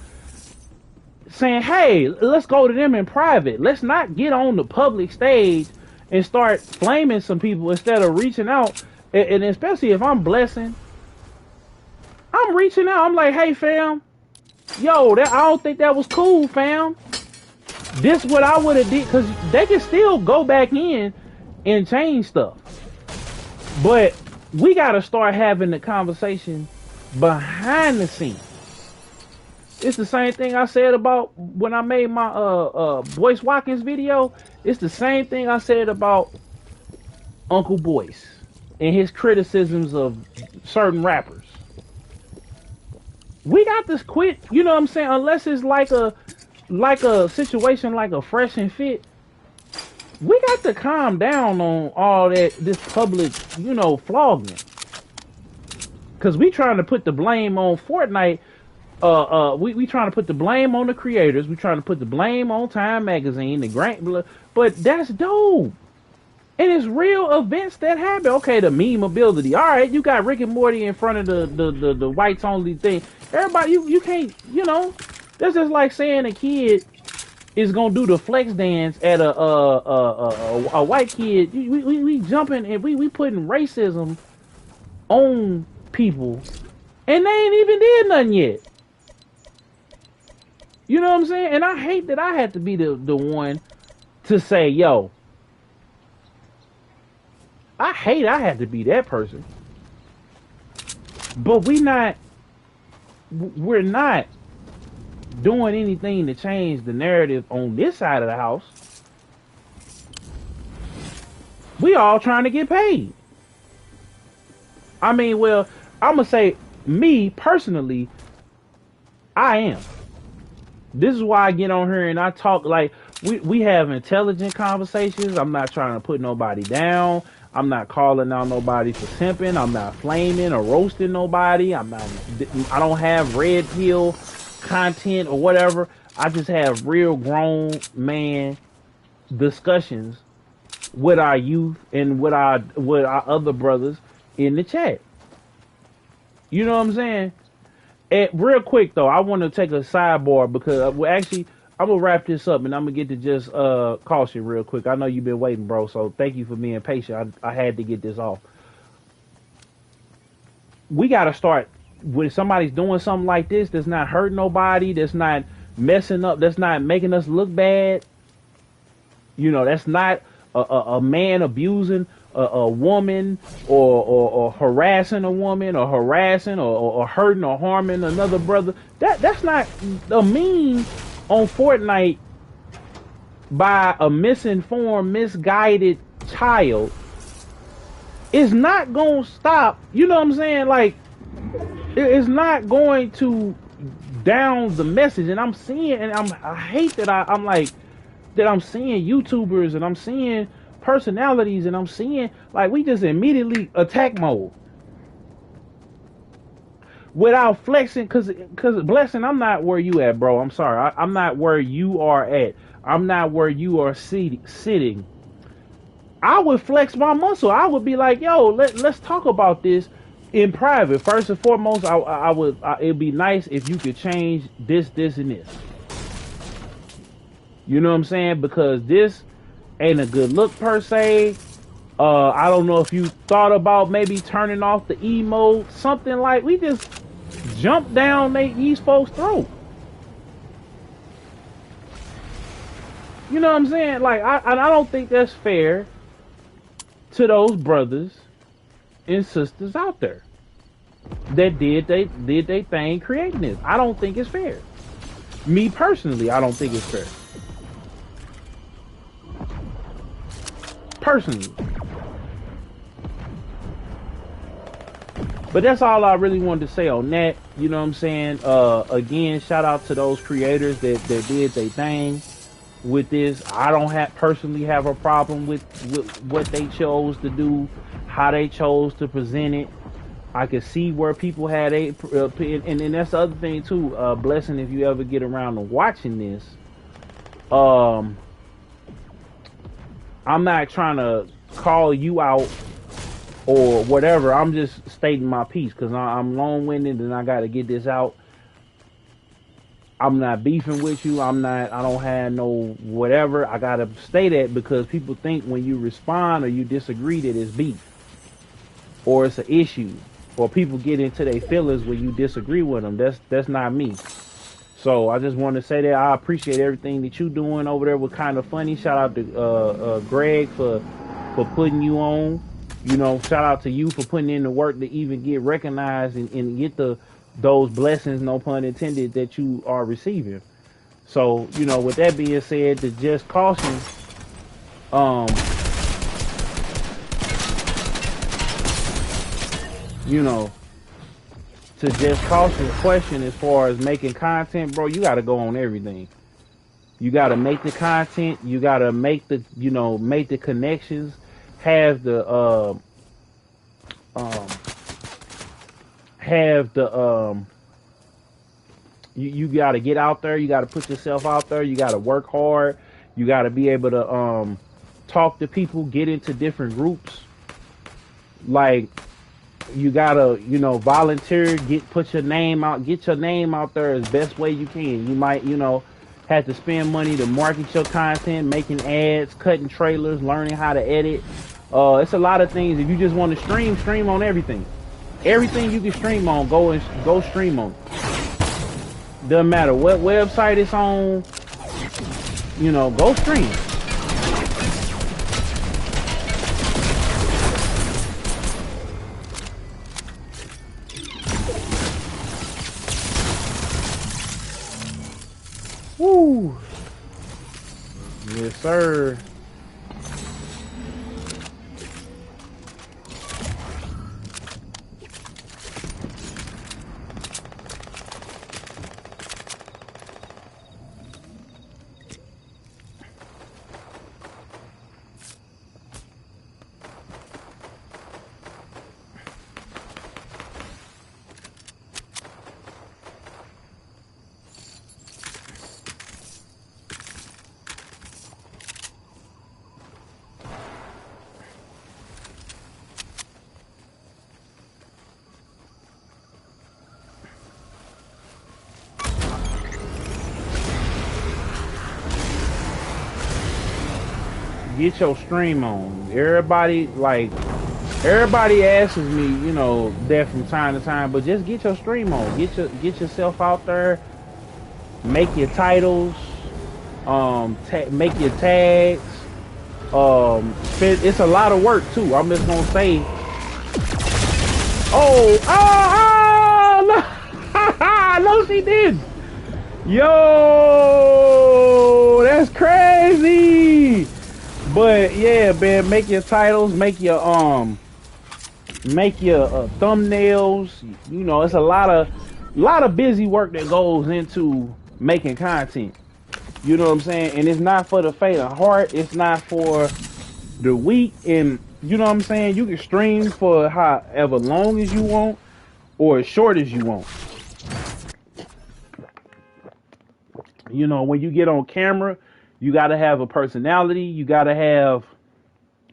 saying, hey, let's go to them in private. Let's not get on the public stage and start flaming some people instead of reaching out. And especially if I'm blessing, I'm reaching out. I'm like, hey, fam, yo, I don't think that was cool, fam. This what I would have did, because they can still go back in and change stuff. But we got to start having the conversation behind the scenes. It's the same thing I said about when I made my Boyce Watkins video. It's the same thing I said about Uncle Boyce and his criticisms of certain rappers. We got to quit, you know what I'm saying? Unless it's like a situation like a Fresh and Fit, we got to calm down on all that, this public, you know, flogging. Cause we trying to put the blame on Fortnite. We trying to put the blame on the creators. We trying to put the blame on Time Magazine, the grant, but that's dope. And it's real events that happen. Okay, the meme ability. All right, you got Rick and Morty in front of the whites only thing. Everybody, you can't, you know. That's just like saying a kid is gonna do the flex dance at a white kid. We jumping and we putting racism on people, and they ain't even did nothing yet. You know what I'm saying? And I hate that I had to be the one to say, yo. I hate I had to be that person. But we're not doing anything to change the narrative on this side of the house. We all trying to get paid. I mean, well, I'm going to say, me personally, I am. This is why I get on here and I talk like, we have intelligent conversations. I'm not trying to put nobody down. I'm not calling out nobody for simping. I'm not flaming or roasting nobody. I don't have red pill content or whatever. I just have real grown man discussions with our youth and with our other brothers in the chat. You know what I'm saying? And real quick though, I want to take a sidebar because I'm gonna wrap this up and I'm gonna get to just caution real quick. I know you've been waiting, bro, so thank you for being patient. I had to get this off. We gotta start when somebody's doing something like this that's not hurting nobody, that's not messing up, that's not making us look bad. You know, that's not a man abusing a woman or harassing a woman or harassing or hurting or harming another brother. That's not a meme on Fortnite by a misinformed, misguided child is not going to stop. You know what I'm saying? Like, it's not going to down the message. And I'm seeing, and I hate that I'm like, that I'm seeing YouTubers and I'm seeing personalities and I'm seeing, like, we just immediately attack mode without flexing. Cause Blessing, I'm not where you at, bro. I'm sorry. I'm not where you are at. I'm not where you are sitting. I would flex my muscle. I would be like, yo, let's talk about this in private. First and foremost, it'd be nice if you could change this, and this. You know what I'm saying? Because this ain't a good look per se. I don't know if you thought about maybe turning off the emote, something like, we just jump down these folks' throat. You know what I'm saying? Like, I don't think that's fair to those brothers and sisters out there that did they thing creating this. I don't think it's fair. Me personally, I don't think it's fair. Personally. But that's all I really wanted to say on that. You know what I'm saying? Again, shout out to those creators that did their thing with this. I don't personally have a problem with what they chose to do, how they chose to present it. I could see where people had and that's the other thing too. Blessing, if you ever get around to watching this, I'm not trying to call you out or whatever. I'm just stating my piece because I'm long-winded and I got to get this out. I'm not beefing with you. I don't have no whatever. I got to say that because people think when you respond or you disagree that it's beef or it's an issue or people get into their feelings when you disagree with them. That's not me. So I just want to say that I appreciate everything that you doing over there with Kinda Funny. Shout out to Greg for putting you on. You know, shout out to you for putting in the work to even get recognized and get those blessings, no pun intended, that you are receiving. So, you know, with that being said, to just caution, you know, to just caution question as far as making content, bro, you got to go on everything. You got to make the content. You got to make the, you know, make the connections, have the, you got to get out there. You got to put yourself out there. You got to work hard. You got to be able to, talk to people, get into different groups. Like, you gotta, you know, volunteer, put your name out, get your name out there as best way you can. You might, you know, have to spend money to market your content, making ads, cutting trailers, learning how to edit. It's a lot of things. If you just want to stream on everything. Everything you can stream on, go stream on. Doesn't matter what website it's on, you know, go stream. Woo! Yes, sir. Get your stream on. Everybody asks me, you know, that from time to time, but just get your stream on. Get yourself out there. Make your titles. Make your tags. It's a lot of work too. I'm just gonna say. No, she did. Yo, that's crazy. yeah, man, make your titles, make your thumbnails. You know, it's a lot of busy work that goes into making content. You know what I'm saying? And it's not for the faint of heart. It's not for the weak. And you know what I'm saying? You can stream for however long as you want or as short as you want. You know, when you get on camera, you got to have a personality. You got to have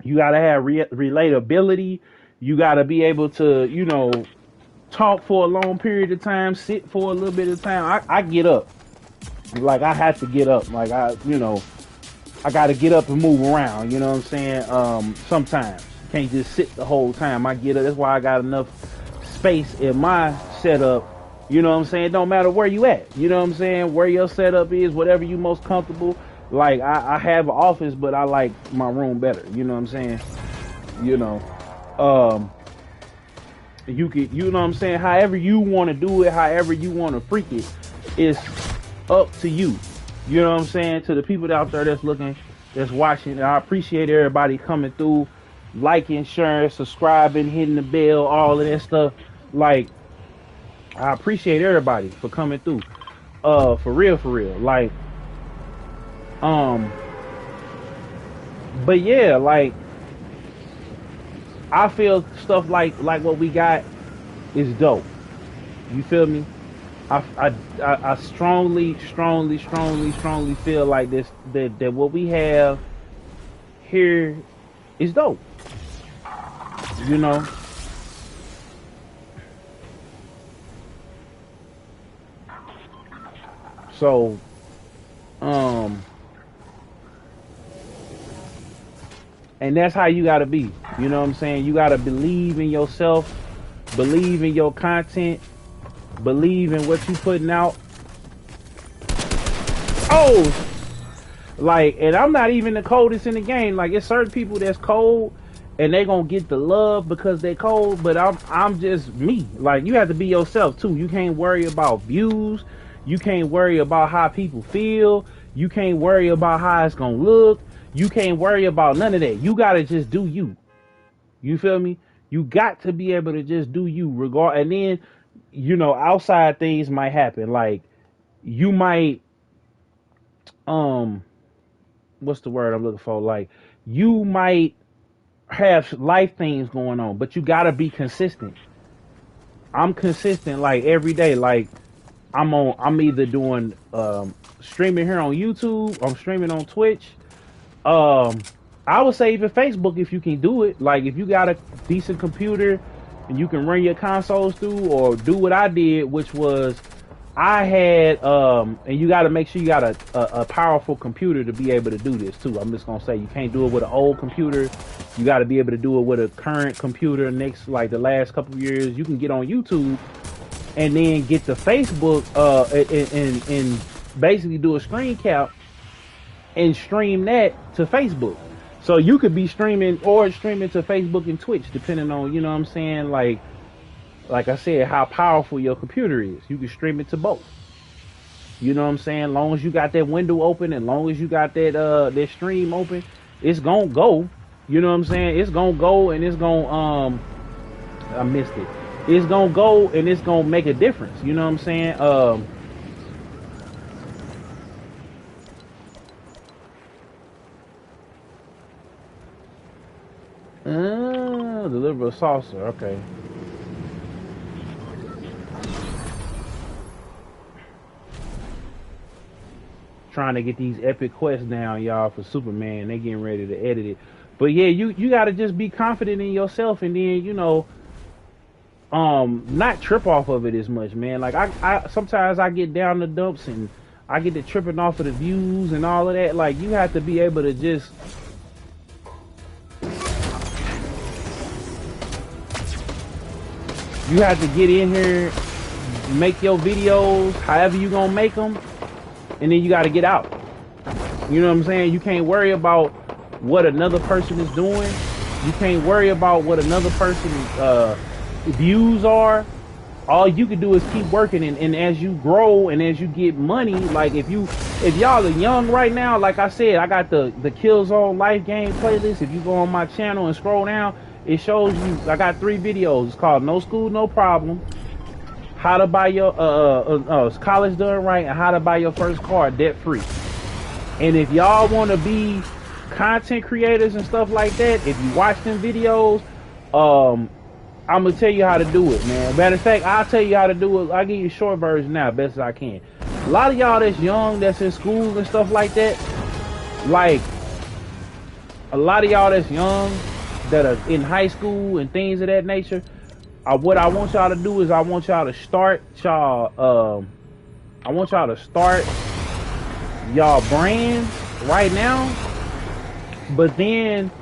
relatability. You got to be able to, you know, talk for a long period of time, sit for a little bit of time. I get up. Like, I have to get up. Like, I got to get up and move around. You know what I'm saying? Sometimes. Can't just sit the whole time. I get up. That's why I got enough space in my setup. You know what I'm saying? It don't matter where you at. You know what I'm saying? Where your setup is, whatever you most comfortable. Like, I have an office, but I like my room better. You know what I'm saying? You know. You know what I'm saying? However you want to do it, however you want to freak it, it's up to you. You know what I'm saying? To the people out there that's looking, that's watching, I appreciate everybody coming through, liking, sharing, subscribing, hitting the bell, all of that stuff. Like, I appreciate everybody for coming through. For real. Like, but yeah, like, I feel stuff like what we got is dope. You feel me? I strongly feel like this that what we have here is dope. You know? So and that's how you gotta be. You know what I'm saying? You gotta believe in yourself, believe in your content, believe in what you putting out. Oh, like, and I'm not even the coldest in the game. Like, it's certain people that's cold and they gonna get the love because they cold, but I'm just me. Like, you have to be yourself too. You can't worry about views. You can't worry about how people feel. You can't worry about how it's gonna look. You can't worry about none of that. You gotta just do you. You feel me? You got to be able to just do you, and then, you know, outside things might happen. Like, you might, what's the word I'm looking for? Like, you might have life things going on, but you gotta be consistent. I'm consistent, like, every day. Like, I'm either doing streaming here on YouTube, I'm streaming on Twitch. I would say even Facebook if you can do it. Like, if you got a decent computer and you can run your consoles through, or do what I did, which was I had and you got to make sure you got a powerful computer to be able to do this too. I'm just gonna say you can't do it with an old computer. You got to be able to do it with a current computer. Like the last couple of years, you can get on YouTube and then get to Facebook and basically do a screen cap and stream that to Facebook. So you could be streaming to Facebook and Twitch, depending on, you know what I'm saying, like I said, how powerful your computer is. You can stream it to both. You know what I'm saying? As long as you got that window open, and long as you got that stream open, it's gonna go. You know what I'm saying? It's gonna go, and it's gonna I missed it. It's gonna go, and it's gonna make a difference. You know what I'm saying? Deliver a saucer, okay. Trying to get these epic quests down, y'all, for Superman. They getting ready to edit it. But yeah, you gotta just be confident in yourself, and then, you know, not trip off of it as much, man. Like, I sometimes I get down the dumps and I get to tripping off of the views and all of that. Like, you have to be able to just you have to get in here, make your videos however you gonna make them, and then you got to get out. You know what I'm saying? You can't worry about what another person is doing. You can't worry about what another person's views are. All you can do is keep working, and as you grow and as you get money, like if you if y'all are young right now, like I said, I got the Killzone Life Game playlist. If you go on my channel and scroll down, it shows you. I got 3 videos. It's called No School, No Problem, how to buy your college done right, and how to buy your first car debt free. And if y'all want to be content creators and stuff like that, if you watch them videos, I'm gonna tell you how to do it, man. Matter of fact, I'll tell you how to do it. I'll give you a short version now, best as I can. A lot of y'all that's young, that's in school and stuff like that, like a lot of y'all that's young, that are in high school and things of that nature, what I want y'all to do is I want y'all to start y'all y'all brands right now. But then,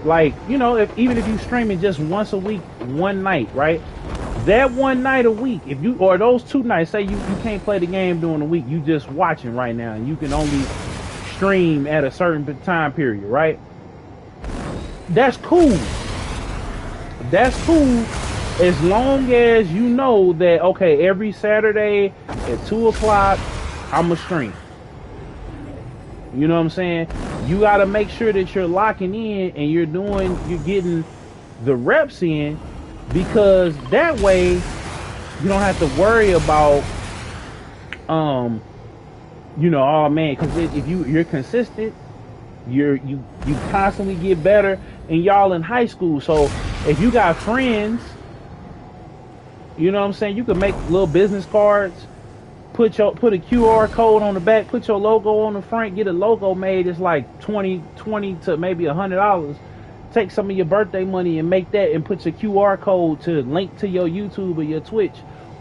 like, you know, even if you streaming just once a week, one night, right? That one night a week, if you, or those 2 nights, say you can't play the game during the week, you just watching right now, and you can only stream at a certain time period, right? That's cool. That's cool, as long as you know that, okay, every Saturday at 2 o'clock, I'ma stream. You know what I'm saying? You got to make sure that you're locking in and you're getting the reps in, because that way you don't have to worry about, you know, oh man, because if you're consistent, you constantly get better, and y'all in high school. So if you got friends, you know what I'm saying, you can make little business cards, put a QR code on the back, put your logo on the front, get a logo made. It's like $20 to maybe $100. Take some of your birthday money and make that, and put your QR code to link to your YouTube or your Twitch,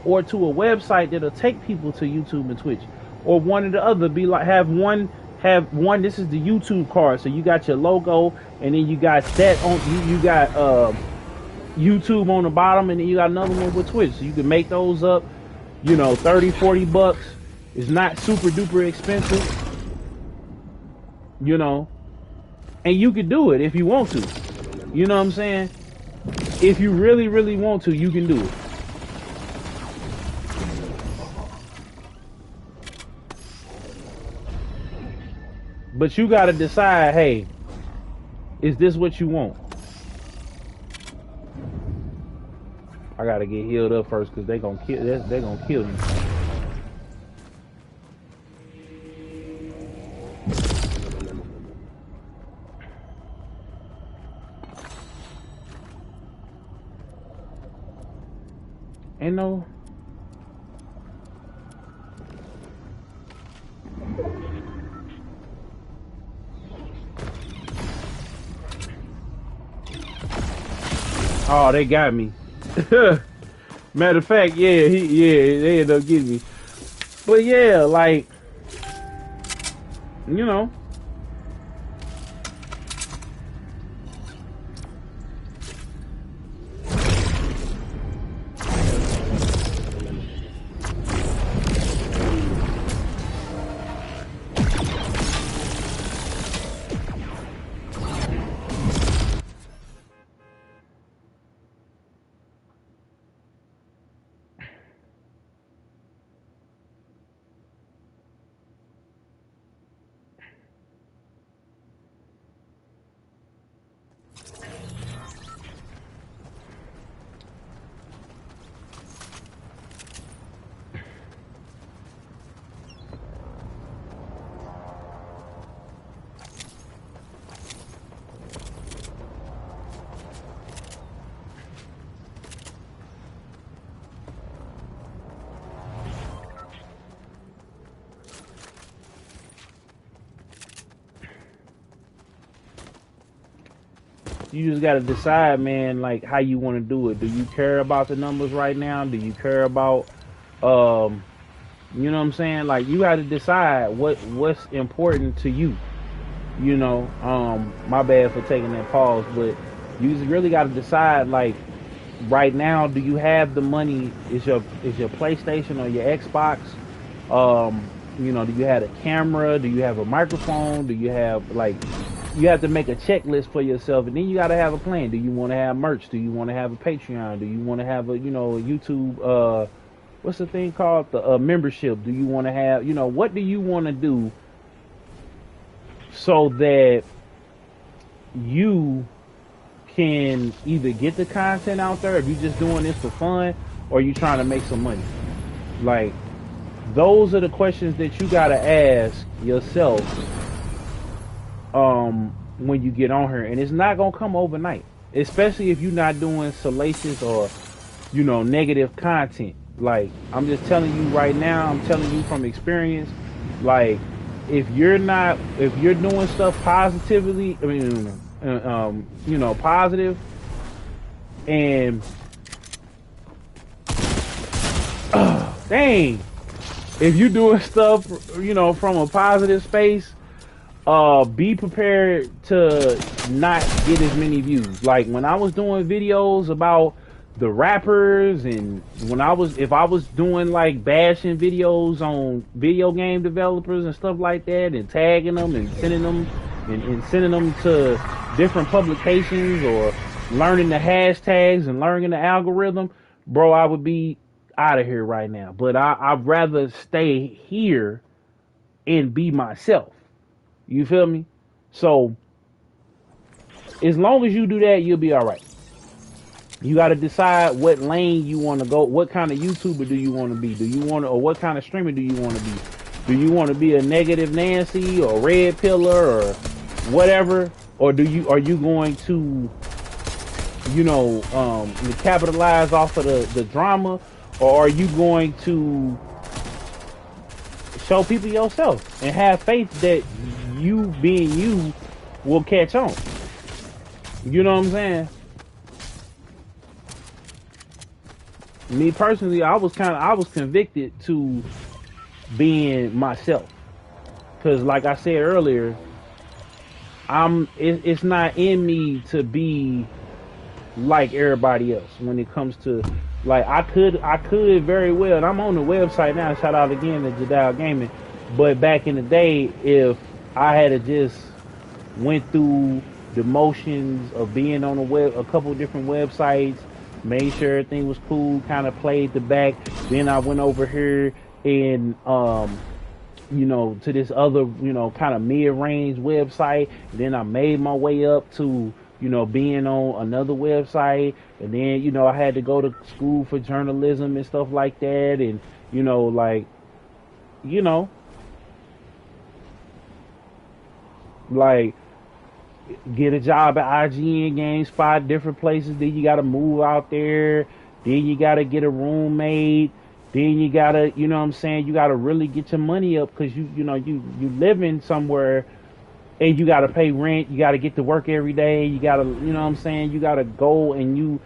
or to a website that'll take people to YouTube and Twitch, or one or the other. Be like, have one. This is the YouTube card, so you got your logo, and then you got that on. You got YouTube on the bottom, and then you got another one with Twitch. So you can make those up. You know, 30, 40 bucks. It's not super duper expensive. You know, and you can do it if you want to. You know what I'm saying? If you really, really want to, you can do it. But you got to decide, hey, is this what you want? I got to get healed up first, because they're going to kill me. Ain't no... Oh, they got me. Matter of fact, yeah, they ended up getting me. But yeah, like, you know. You just got to decide, man, like, how you want to do it. Do you care about the numbers right now? Do you care about, you know what I'm saying? Like, you got to decide what's important to you. You know, my bad for taking that pause, but you really got to decide, like, right now, do you have the money? Is your PlayStation or your Xbox? You know, do you have a camera? Do you have a microphone? Do you have, like, you have to make a checklist for yourself, and then you got to have a plan. Do you want to have merch? Do you want to have a Patreon? Do you want to have a, you know, a YouTube, what's the thing called? The membership. Do you want to have, you know, what do you want to do so that you can either get the content out there if you're just doing this for fun or you trying to make some money. Like, those are the questions that you gotta ask yourself when you get on here, and it's not gonna come overnight, especially if you're not doing salacious or negative content. Like, I'm just telling you right now, I'm telling you from experience, like, if you're doing stuff positively, positive, and dang, if you're doing stuff, from a positive space, be prepared to not get as many views. Like, when I was doing videos about the rappers, and if I was doing like bashing videos on video game developers and stuff like that, and tagging them and sending them to different publications, or learning the hashtags and learning the algorithm, bro, I would be out of here right now. But I'd rather stay here and be myself. You feel me? So as long as you do that, you'll be all right. You got to decide what lane you want to go. What kind of YouTuber do you want to be? Or what kind of streamer do you want to be? Do you want to be a negative Nancy or red pillar or whatever? Or are you going to, capitalize off of the drama? Or are you going to show people yourself and have faith that you being you will catch on? You know what I'm saying? Me personally, I was convicted to being myself, because like I said earlier, it's not in me to be like everybody else when it comes to, like, I could very well, and I'm on the website now, shout out again to Jadal Gaming, but back in the day, if I had just went through the motions of being on a couple of different websites, made sure everything was cool, kind of played the back, then I went over here and to this other kind of mid-range website, and then I made my way up to being on another website, and then I had to go to school for journalism and stuff like that, and like get a job at IGN, GameSpot, different places. Then you got to move out there. Then you got to get a roommate. Then you got to, you got to really get your money up, because you living somewhere, and you got to pay rent. You got to get to work every day. You got to, you got to go, and you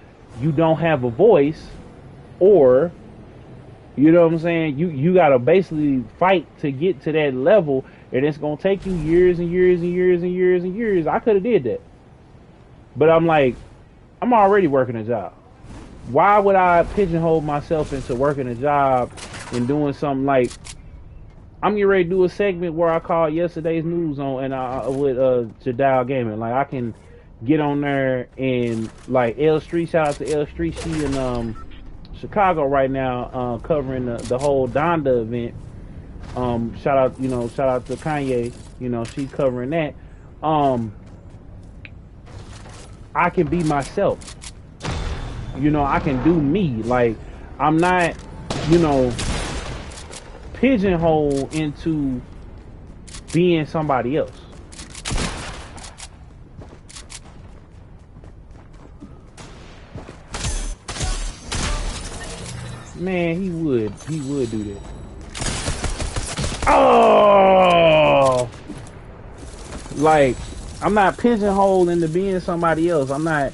don't have a voice, or, you got to basically fight to get to that level. And it's going to take you years and years and years and years and years. I could have did that. But I'm like, I'm already working a job. Why would I pigeonhole myself into working a job and doing something? Like, I'm getting ready to do a segment where I call yesterday's news on, and with Jadal Gaming. Like, I can get on there and, like, L Street, shout out to L Street. She in Chicago right now, covering the whole Donda event. Shout out to Kanye, she covering that. I can be myself. I can do me. Like, I'm not, pigeonholed into being somebody else. Man, he would do that. Oh, like, I'm not pigeonholed into being somebody else. I'm not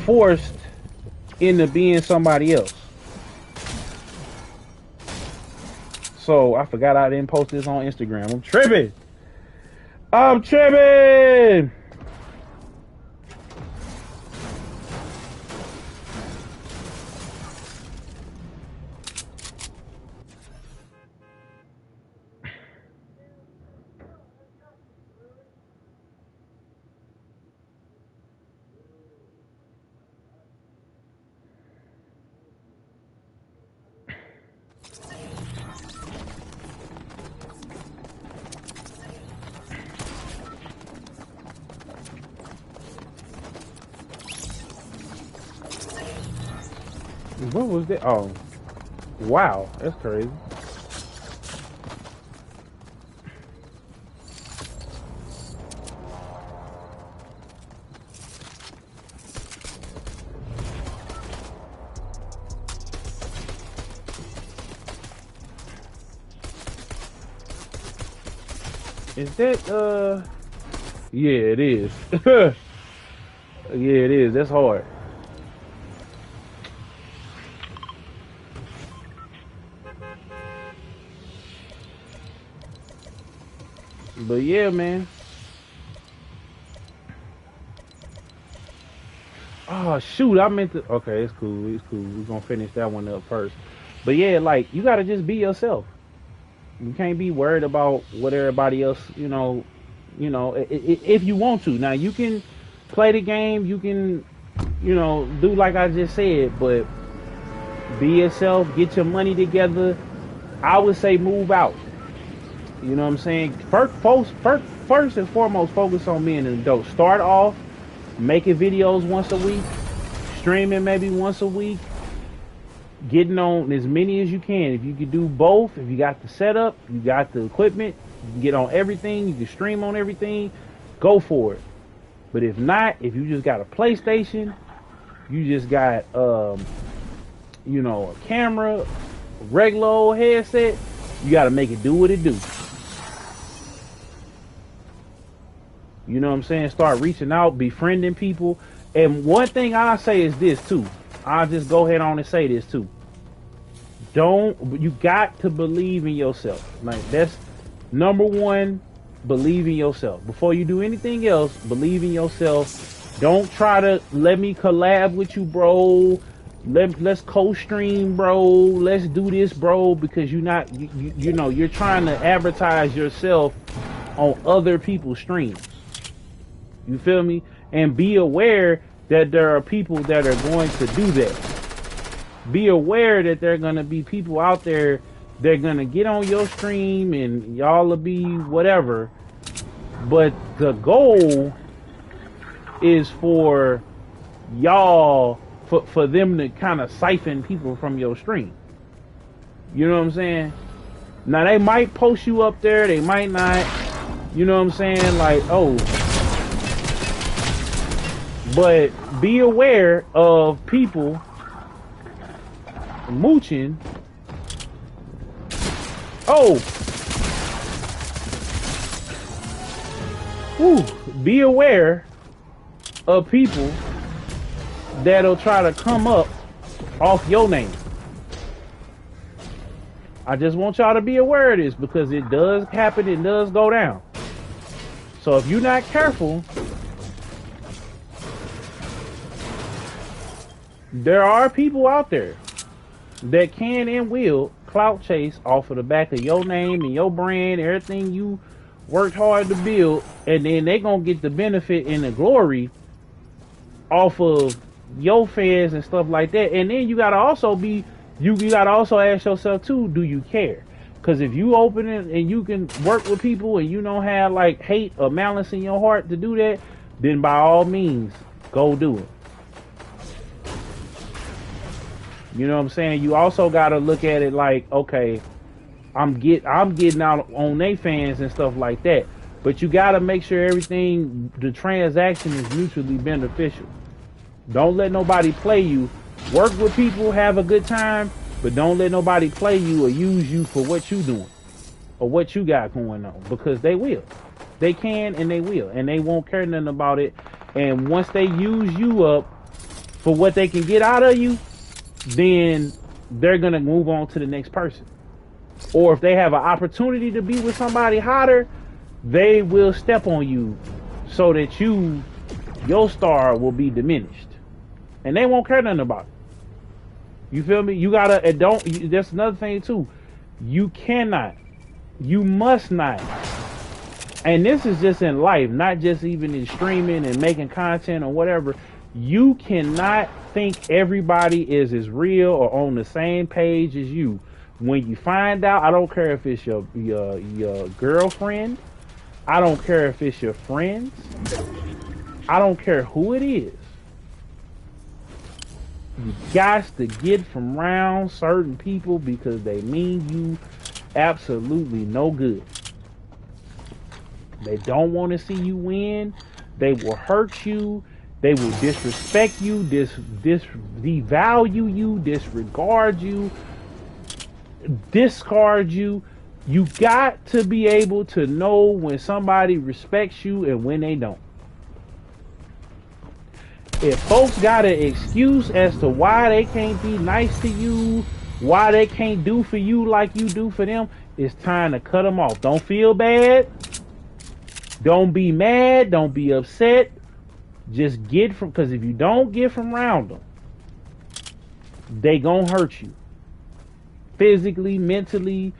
forced into being somebody else. So I forgot I didn't post this on Instagram. I'm tripping. What was that? Oh, wow, that's crazy. Is that yeah, it is. Yeah, it is. That's hard. But yeah, man. Oh shoot, I meant to. Okay, it's cool. It's cool. We're gonna finish that one up first. But yeah, like you gotta just be yourself. You can't be worried about what everybody else, if you want to. Now you can play the game. You can, do like I just said. But be yourself. Get your money together. I would say move out. You know what I'm saying? First and foremost, focus on being an adult. Start off making videos once a week, streaming maybe once a week, getting on as many as you can. If you can do both, if you got the setup, you got the equipment, you can get on everything, you can stream on everything, go for it. But if not, if you just got a PlayStation, you just got a camera, a regular old headset, you got to make it do what it do. You know what I'm saying? Start reaching out, befriending people. And one thing I say is this too. I'll just go ahead on and say this too. You got to believe in yourself. Like that's number one, believe in yourself. Before you do anything else, believe in yourself. Don't try to let me collab with you, bro. Let's co-stream, bro. Let's do this, bro, because you're trying to advertise yourself on other people's streams. You feel me? And be aware that there are people that are going to do that. Be aware that there are going to be people out there that are going to get on your stream and y'all will be whatever. But the goal is for y'all, for them to kind of siphon people from your stream. You know what I'm saying? Now, they might post you up there. They might not. You know what I'm saying? Like, oh. But be aware of people mooching. Oh. Whew. Be aware of people that'll try to come up off your name. I just want y'all to be aware of this because it does happen. It does go down. So if you're not careful, there are people out there that can and will clout chase off of the back of your name and your brand, everything you worked hard to build, and then they gonna get the benefit and the glory off of your fans and stuff like that. And then you gotta also ask yourself too, do you care? Because if you open it and you can work with people and you don't have like hate or malice in your heart to do that, then by all means, go do it. You know what I'm saying? You also got to look at it like, okay, I'm getting out on they fans and stuff like that. But you got to make sure everything, the transaction is mutually beneficial. Don't let nobody play you. Work with people, have a good time, but don't let nobody play you or use you for what you doing or what you got going on, because they will. They can and they will, and they won't care nothing about it. And once they use you up for what they can get out of you, then they're going to move on to the next person. Or if they have an opportunity to be with somebody hotter, they will step on you so that your star will be diminished. And they won't care nothing about it. You feel me? You gotta, that's another thing too. You must not. And this is just in life, not just even in streaming and making content or whatever. You cannot think everybody is as real or on the same page as you. When you find out, I don't care if it's your girlfriend, I don't care if it's your friends, I don't care who it is. You got to get from around certain people because they mean you absolutely no good. They don't want to see you win. They will hurt you. They will disrespect you, devalue you, disregard you, discard you. You got to be able to know when somebody respects you and when they don't. If folks got an excuse as to why they can't be nice to you, why they can't do for you like you do for them, it's time to cut them off. Don't feel bad. Don't be mad. Don't be upset. Just get from, because if you don't get from around them, they gonna hurt you. Physically, mentally,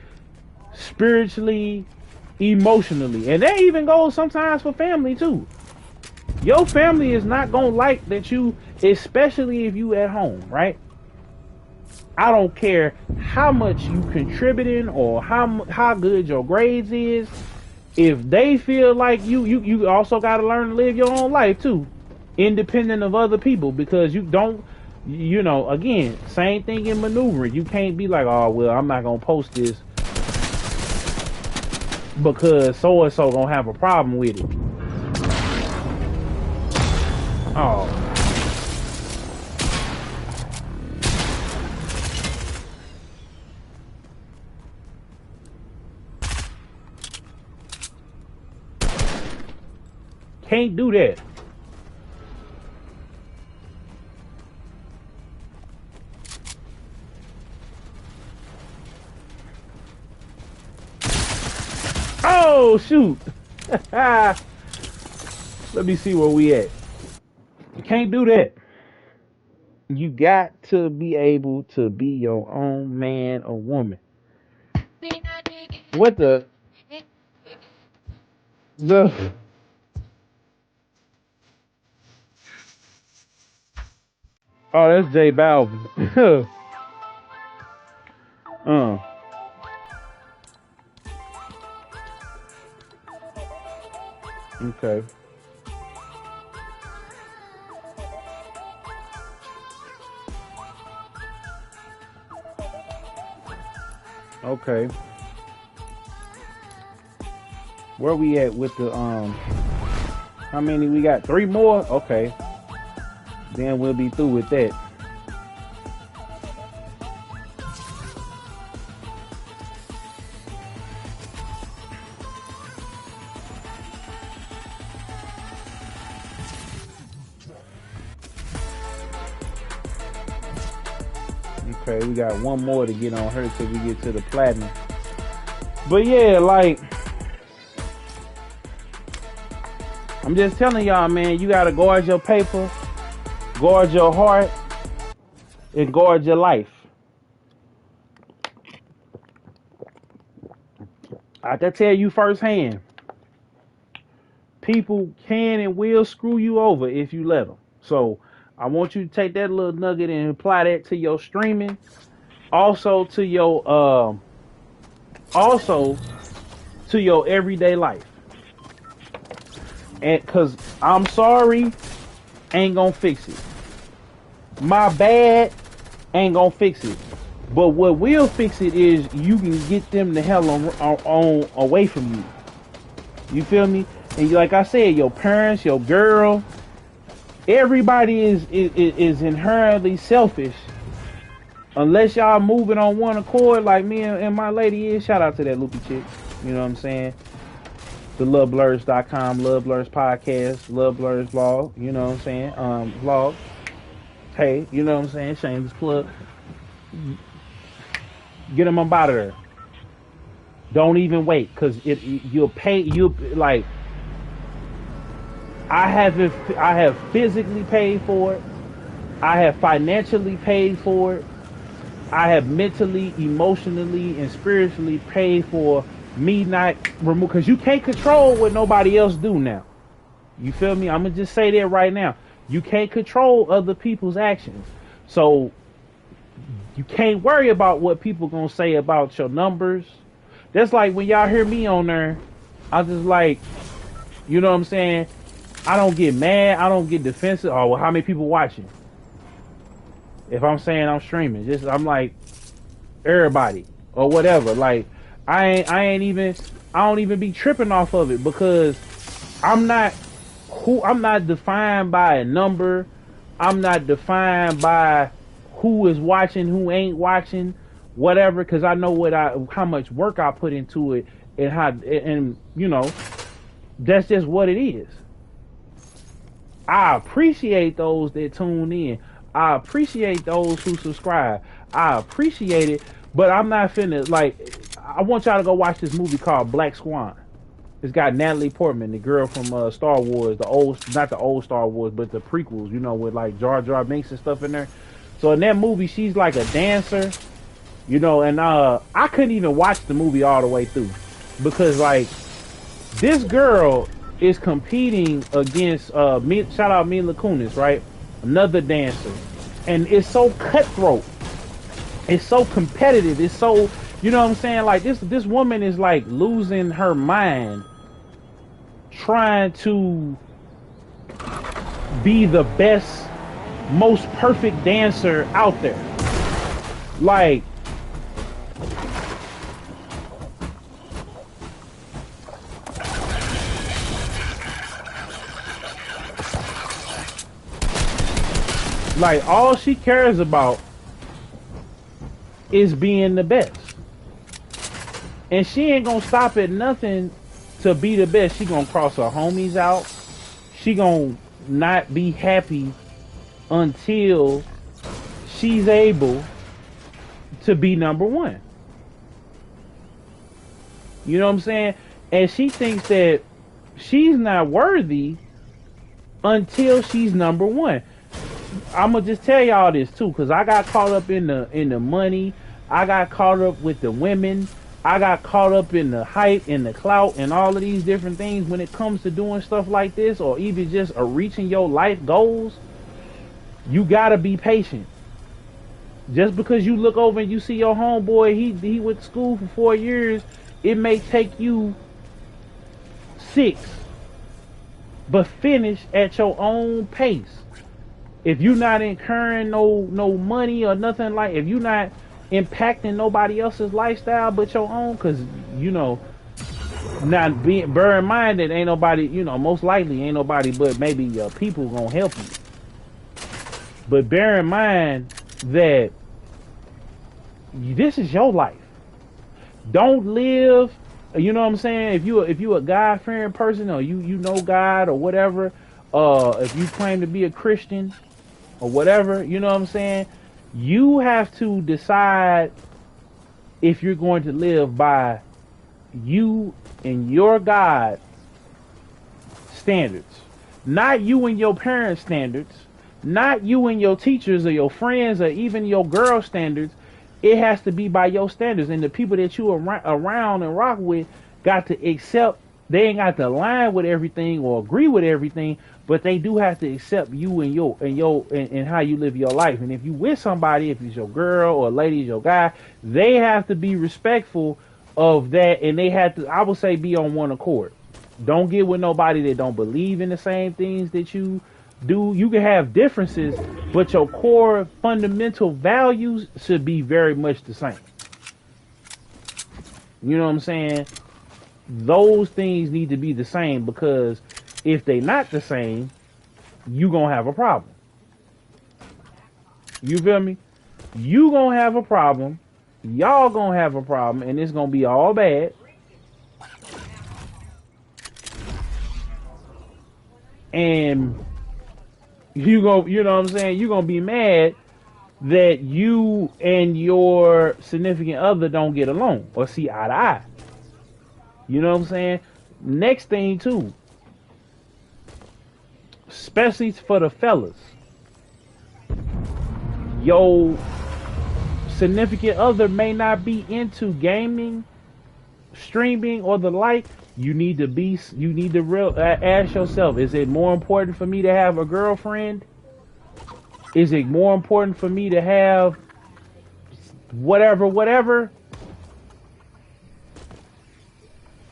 spiritually, emotionally. And that even goes sometimes for family too. Your family is not gonna like that you, especially if you at home, right? I don't care how much you contributing or how good your grades is. If they feel like you also got to learn to live your own life too, independent of other people, because you don't, again, same thing in maneuvering. You can't be like, oh well, I'm not gonna post this because so and so gonna have a problem with it. Oh. Can't do that. Oh shoot. Let me see where we at. You can't do that. You got to be able to be your own man or woman. What the oh, that's J Balvin. uh okay. Okay. Where we at with the how many we got? 3 more? Okay. Then we'll be through with that. Okay, we got 1 more to get on her till we get to the platinum. But yeah, like, I'm just telling y'all, man, you gotta guard your paper, guard your heart, and guard your life. I can tell you firsthand, people can and will screw you over if you let them. So I want you to take that little nugget and apply that to your streaming, also to your everyday life. And cause I'm sorry, ain't gonna fix it. My bad ain't gonna fix it. But what will fix it is you can get them the hell on away from you. You feel me? And like I said, your parents, your girl, everybody is inherently selfish. Unless y'all moving on one accord like me and my lady is. Shout out to that loopy chick. You know what I'm saying? The loveblurs.com, Love Blurs podcast, Love Blurs vlog, you know what I'm saying? Vlog. Hey, you know what I'm saying? Shameless plug. Get them up out of there. Don't even wait, cause you'll pay. You like. I have physically paid for it. I have financially paid for it. I have mentally, emotionally, and spiritually paid for me not remove, because you can't control what nobody else do now. You feel me? I'm gonna just say that right now. You can't control other people's actions, so you can't worry about what people gonna say about your numbers. That's like when y'all hear me on there, I just like, you know what I'm saying? I don't get mad. I don't get defensive. Oh, well, how many people watching? If I'm saying I'm streaming, just I'm like everybody or whatever. Like I don't even be tripping off of it because I'm not I'm not defined by a number. I'm not defined by who is watching, who ain't watching, whatever, because I know how much work I put into it and that's just what it is. I appreciate those that tune in. I appreciate those who subscribe. I appreciate it, but I'm not finna I want y'all to go watch this movie called Black Swan. It's got Natalie Portman, the girl from Star Wars, not the old Star Wars, but the prequels, with like Jar Jar Binks and stuff in there. So in that movie, she's like a dancer, and I couldn't even watch the movie all the way through because like this girl is competing against shout out Mila Kunis, right? Another dancer, and it's so cutthroat, it's so competitive, it's so. You know what I'm saying? Like this woman is like losing her mind trying to be the best, most perfect dancer out there. Like all she cares about is being the best. And she ain't gonna stop at nothing to be the best. She gonna cross her homies out. She gonna not be happy until she's able to be number one. You know what I'm saying? And she thinks that she's not worthy until she's number one. I'm gonna just tell y'all this too, because I got caught up in the money. I got caught up with the women. I got caught up in the hype and the clout and all of these different things when it comes to doing stuff like this, or even just reaching your life goals. You gotta be patient. Just because you look over and you see your homeboy, he went to school for 4 years, it may take you 6, but finish at your own pace. If you're not incurring no money or nothing, like if you're not impacting nobody else's lifestyle but your own, because bear in mind that ain't nobody, most likely ain't nobody but maybe your people gonna help you. But bear in mind that this is your life. Don't live, you know what I'm saying? If you a God-fearing person, or you know God or whatever, if you claim to be a Christian or whatever, you know what I'm saying? You have to decide if you're going to live by you and your God standards. Not you and your parents' standards. Not you and your teachers or your friends or even your girl standards. It has to be by your standards. And the people that you around and rock with got to accept. They ain't got to align with everything or agree with everything, but they do have to accept you and how you live your life. And if you with somebody, if it's your girl or lady, your guy, they have to be respectful of that, and they have to, I would say, be on one accord. Don't get with nobody that don't believe in the same things that you do. You can have differences, but your core fundamental values should be very much the same. You know what I'm saying? Those things need to be the same, because if they not the same, you gonna have a problem. You feel me? You gonna have a problem. Y'all gonna have a problem, and it's gonna be all bad. And you know what I'm saying? You're gonna be mad that you and your significant other don't get along or see eye to eye. You know what I'm saying? Next thing too, especially for the fellas, your significant other may not be into gaming, streaming, or the like. You need to ask yourself, is it more important for me to have a girlfriend? Is it more important for me to have whatever?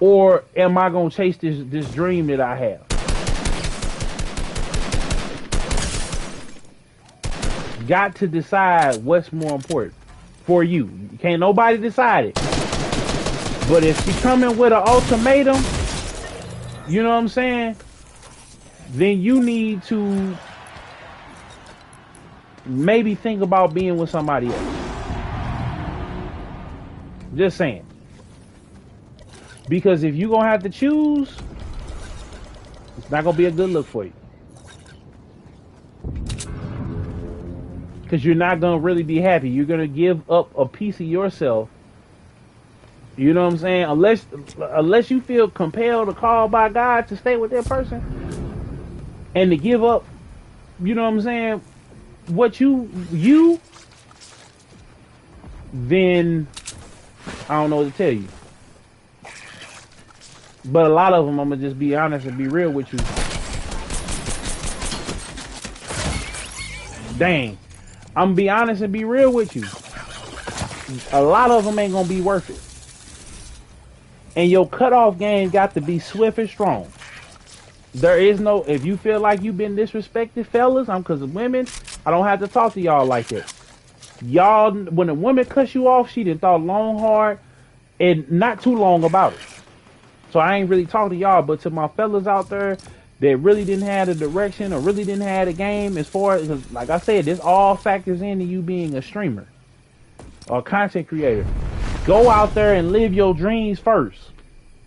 Or am I gonna chase this dream that I have? got to decide what's more important for you. Can't nobody decide it. But if she coming with an ultimatum, you know what I'm saying? Then you need to maybe think about being with somebody else. Just saying. Because if you're going to have to choose, it's not going to be a good look for you. Because you're not going to really be happy. You're going to give up a piece of yourself. You know what I'm saying? Unless you feel compelled or called by God to stay with that person and to give up, you know what I'm saying, what you then I don't know what to tell you. But a lot of them, I'm going to just be honest and be real with you. Dang. I'm going to be honest and be real with you. A lot of them ain't going to be worth it. And your cutoff game got to be swift and strong. There is no, if you feel like you've been disrespected, fellas, because of women, I don't have to talk to y'all like that. Y'all, when a woman cuts you off, she done thought long, hard, and not too long about it. So I ain't really talking to y'all, but to my fellas out there that really didn't have the direction or really didn't have the game, as far as, like I said, this all factors into you being a streamer or content creator. Go out there and live your dreams first.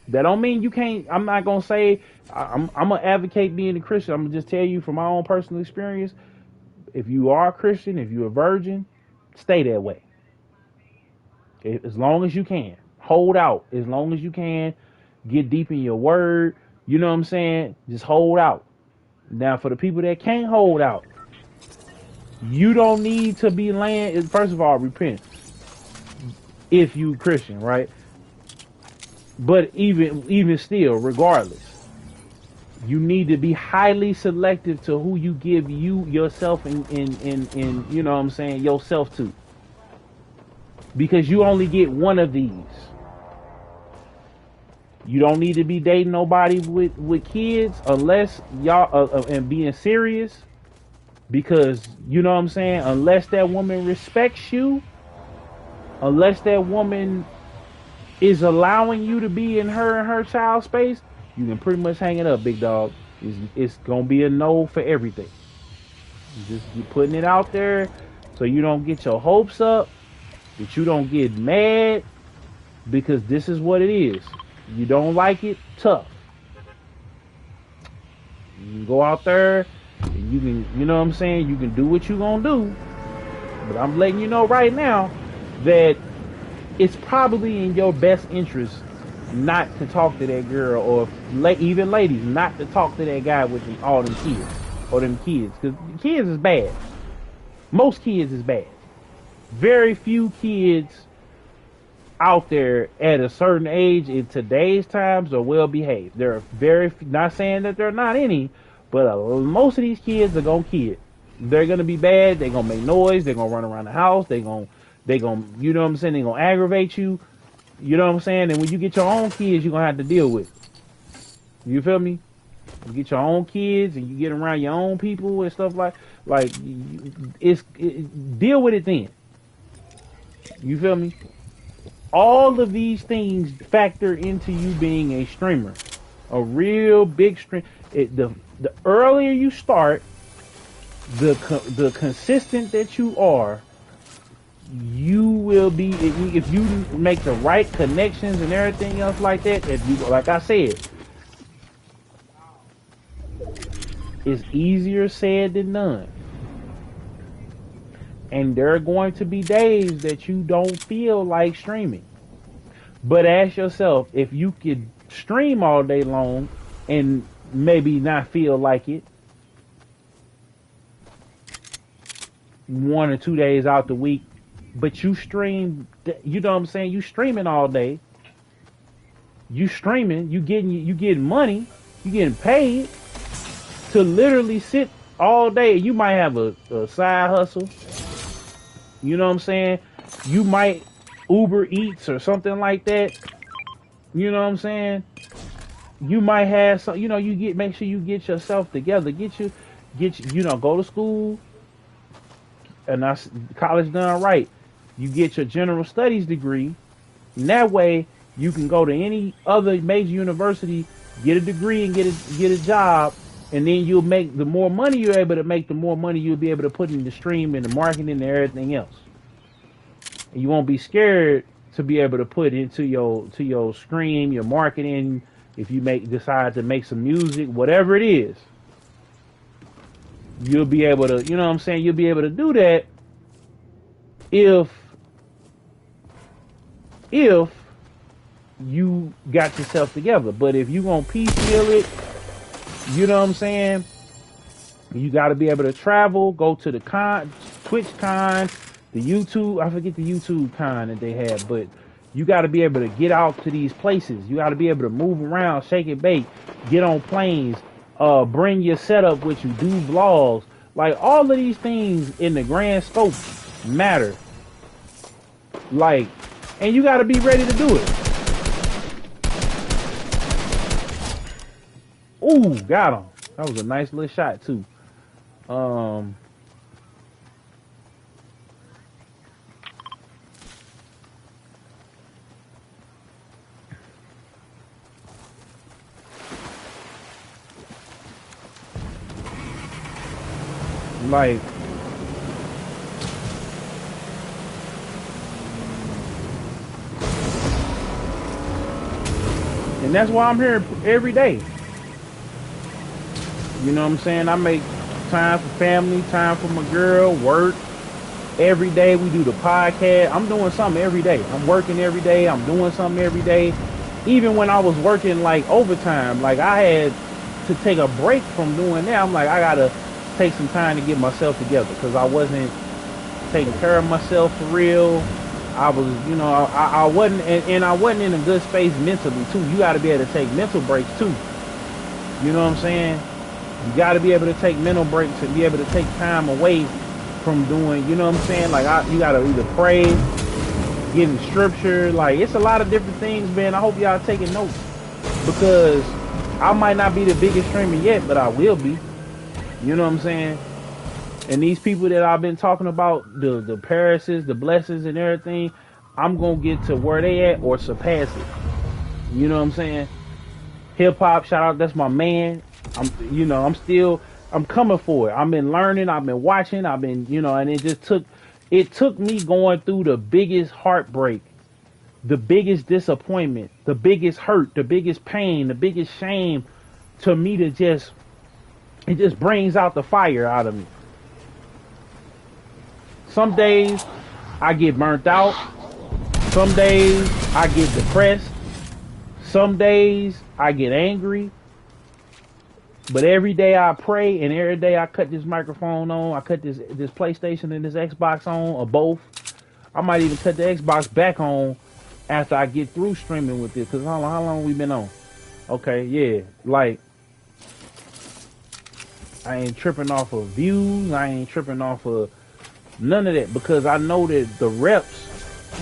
That don't mean you can't. I'm not gonna say I'm gonna advocate being a Christian. I'm gonna just tell you from my own personal experience. If you are a Christian, if you're a virgin, stay that way. As long as you can, hold out as long as you can. Get deep in your word. You know what I'm saying? Just hold out. Now, for the people that can't hold out, you don't need to be laying. First of all, repent. If you Christian, right? But even still, regardless, you need to be highly selective to who you give yourself in you know what I'm saying, yourself to. Because you only get one of these. You don't need to be dating nobody with kids unless y'all and being serious. Because you know what I'm saying, unless that woman respects you, unless that woman is allowing you to be in her child space, you can pretty much hang it up, big dog. It's gonna be a no for everything. You're putting it out there so you don't get your hopes up, that you don't get mad, because this is what it is. You don't like it, tough. You can go out there and you can, you know what I'm saying, you can do what you gonna do. But I'm letting you know right now that it's probably in your best interest not to talk to that girl, or even ladies, not to talk to that guy with all them kids, or them kids, because kids is bad. Most kids is bad. Very few kids out there at a certain age in today's times are well behaved. There are very, not saying that there are not any, but most of these kids are gonna kid. They're gonna be bad. They're gonna make noise. They're gonna run around the house. They gonna, you know what I'm saying, they're gonna aggravate you. You know what I'm saying? And when you get your own kids, you're gonna have to deal with it. You feel me? You get your own kids and you get around your own people and stuff like deal with it then. You feel me? All of these things factor into you being a streamer, a real big stream. The earlier you start, the consistent that you are, you will be, if you make the right connections and everything else like that. If you, like I said, it's easier said than done. And there are going to be days that you don't feel like streaming. But ask yourself, if you could stream all day long and maybe not feel like it, 1 or 2 days out the week, but you stream, you know what I'm saying, you streaming all day, you streaming, you getting money, you getting paid to literally sit all day. You might have a side hustle. You know what I'm saying? You might Uber Eats or something like that. You know what I'm saying? You might have some, you know, make sure you get yourself together. Get you, go to school, and that's college done right. You get your general studies degree, and that way you can go to any other major university, get a degree, and get a job, and then you'll make the more money you're able to make, the more money you'll be able to put in the stream and the marketing and everything else. And you won't be scared to be able to put into your stream, your marketing. If you decide to make some music, whatever it is, you'll be able to, you know what I'm saying? You'll be able to do that if you got yourself together. But if you gonna piecemeal it, you know what I'm saying? You got to be able to travel, go to the Twitch con, the YouTube. I forget the YouTube con that they had, but you got to be able to get out to these places. You got to be able to move around, shake and bake, get on planes, bring your setup with you, do vlogs. Like, all of these things in the grand scope matter. Like, and you got to be ready to do it. Ooh, got him. That was a nice little shot too. Like, and that's why I'm here every day. You know what I'm saying? I make time for family, time for my girl, work. Every day we do the podcast. I'm doing something every day. I'm working every day. I'm doing something every day. Even when I was working like overtime, like I had to take a break from doing that. I'm like, I gotta take some time to get myself together because I wasn't taking care of myself for real. I was, you know, I wasn't, and I wasn't in a good space mentally too. You got to be able to take mental breaks too. You know what I'm saying? You got to be able to take mental breaks and be able to take time away from doing, you know what I'm saying? Like, you got to either pray, get in scripture. Like, it's a lot of different things, man. I hope y'all taking notes because I might not be the biggest streamer yet, but I will be. You know what I'm saying? And these people that I've been talking about, the Parises, the Blessings and everything, I'm going to get to where they at or surpass it. You know what I'm saying? Hip hop, shout out, that's my man. I'm coming for it. I've been learning, I've been watching, I've been, you know, and it took me going through the biggest heartbreak, the biggest disappointment, the biggest hurt, the biggest pain, the biggest shame to me to just, it just brings out the fire out of me. Some days I get burnt out. Some days I get depressed. Some days I get angry. But every day I pray, and every day I cut this microphone on, I cut this PlayStation and this Xbox on, or both. I might even cut the Xbox back on after I get through streaming with this. Because how long we been on? Okay, yeah. Like, I ain't tripping off of views. I ain't tripping off of none of that. Because I know that the reps,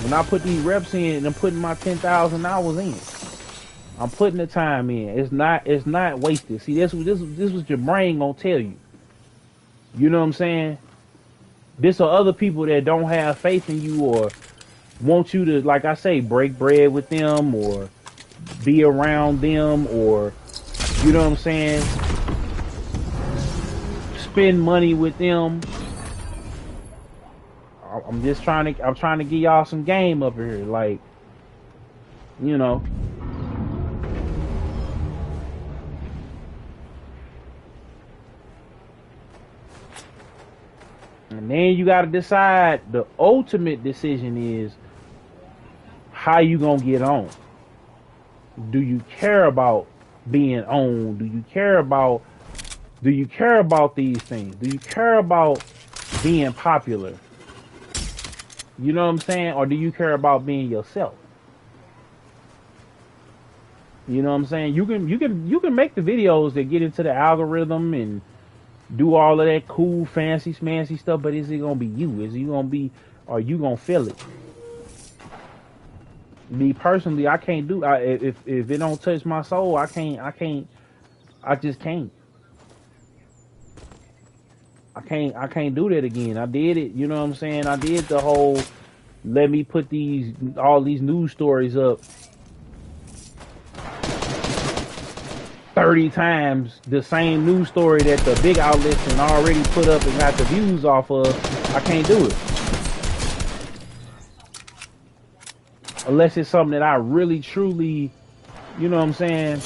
when I put these reps in, and I'm putting my 10,000 hours in. I'm putting the time in. It's not wasted. See, this was your brain gonna tell you. You know what I'm saying? This are other people that don't have faith in you or want you to, like I say, break bread with them or be around them or, you know what I'm saying, spend money with them. I'm trying to give y'all some game up here, like, you know. And then you got to decide, the ultimate decision is how you going to get on. Do you care about being on? Do you care about these things? Do you care about being popular? You know what I'm saying? Or do you care about being yourself? You know what I'm saying? You can make the videos that get into the algorithm and do all of that cool, fancy, smancy stuff, but is it gonna be you? Is it gonna be, are you gonna feel it? Me personally, I can't do. If it don't touch my soul, I just can't. I can't do that again. I did it, you know what I'm saying? I did the whole let me put all these news stories up 30 times, the same news story that the big outlets and already put up and got the views off of. I can't do it. Unless it's something that I really truly, you know what I'm saying,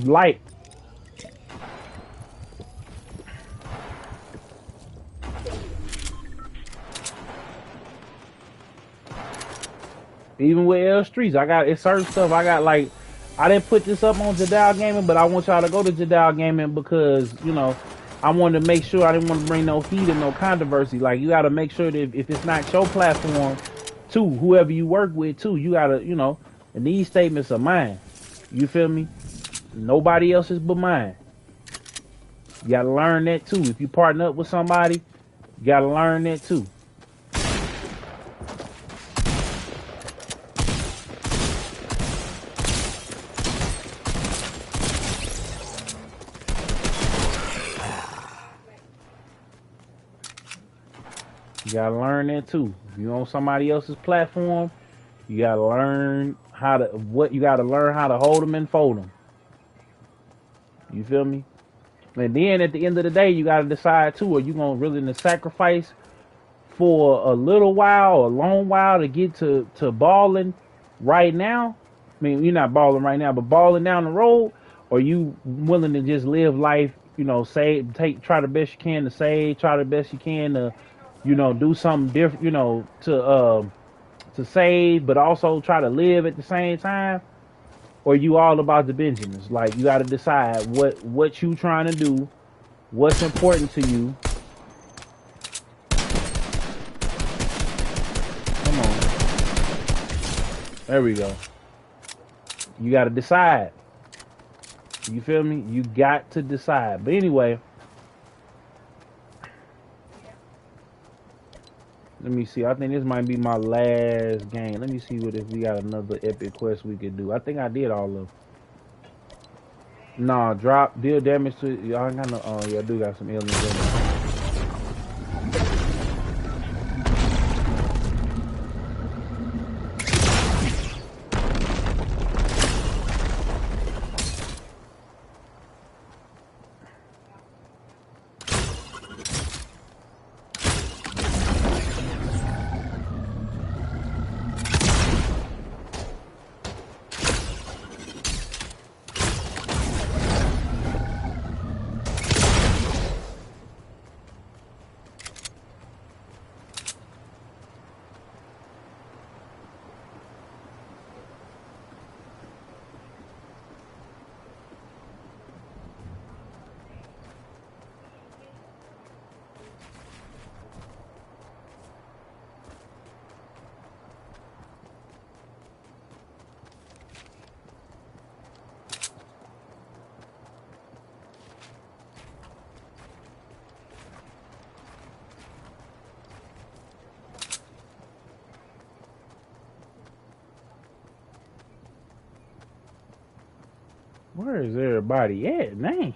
like. Even with L Streets, it's certain stuff I got. Like, I didn't put this up on Jadal Gaming, but I want y'all to go to Jadal Gaming because, you know, I wanted to make sure I didn't want to bring no heat and no controversy. Like, you got to make sure that if it's not your platform, too, whoever you work with, too, you got to, you know, and these statements are mine. You feel me? Nobody else's but mine. You got to learn that, too. If you partner up with somebody, you got to learn that, too. You gotta learn that too. If you on somebody else's platform, you gotta learn how to learn how to hold them and fold them. You feel me? And then at the end of the day, you gotta decide too: are you gonna really sacrifice for a little while, or a long while to get to balling right now? I mean, you're not balling right now, but balling down the road, or you willing to just live life? You know, try the best you can to save, try the best you can to, you know, do something different, you know, to save, but also try to live at the same time? Or you all about the Benjamins? Like, you got to decide what you trying to do, what's important to you. Come on, there we go. You got to decide. You feel me? You got to decide. But anyway, let me see. I think this might be my last game. Let me see if we got another epic quest we could do. I think I did all of them. Nah, drop, deal damage to... Y'all ain't got no... Oh, yeah, I do got some aliens in there. Where is everybody at, man?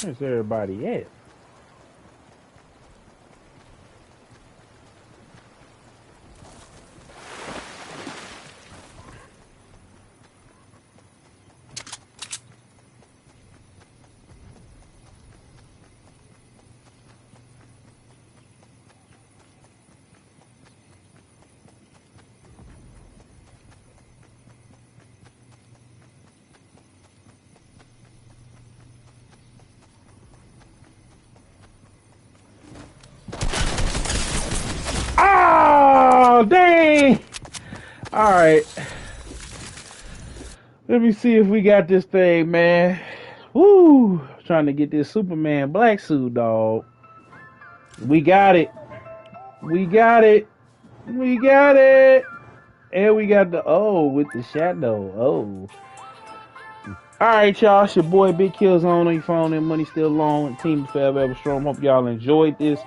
Where's everybody at? Oh, dang! All right. Let me see if we got this thing, man. Woo! Trying to get this Superman black suit, dog. We got it. We got it. We got it. And we got the with the shadow. Oh. Alright, y'all. It's your boy Big Kills on your phone and money still long. Team is forever ever strong. Hope y'all enjoyed this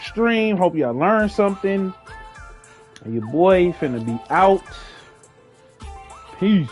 stream. Hope y'all learned something. And your boy finna be out. Peace.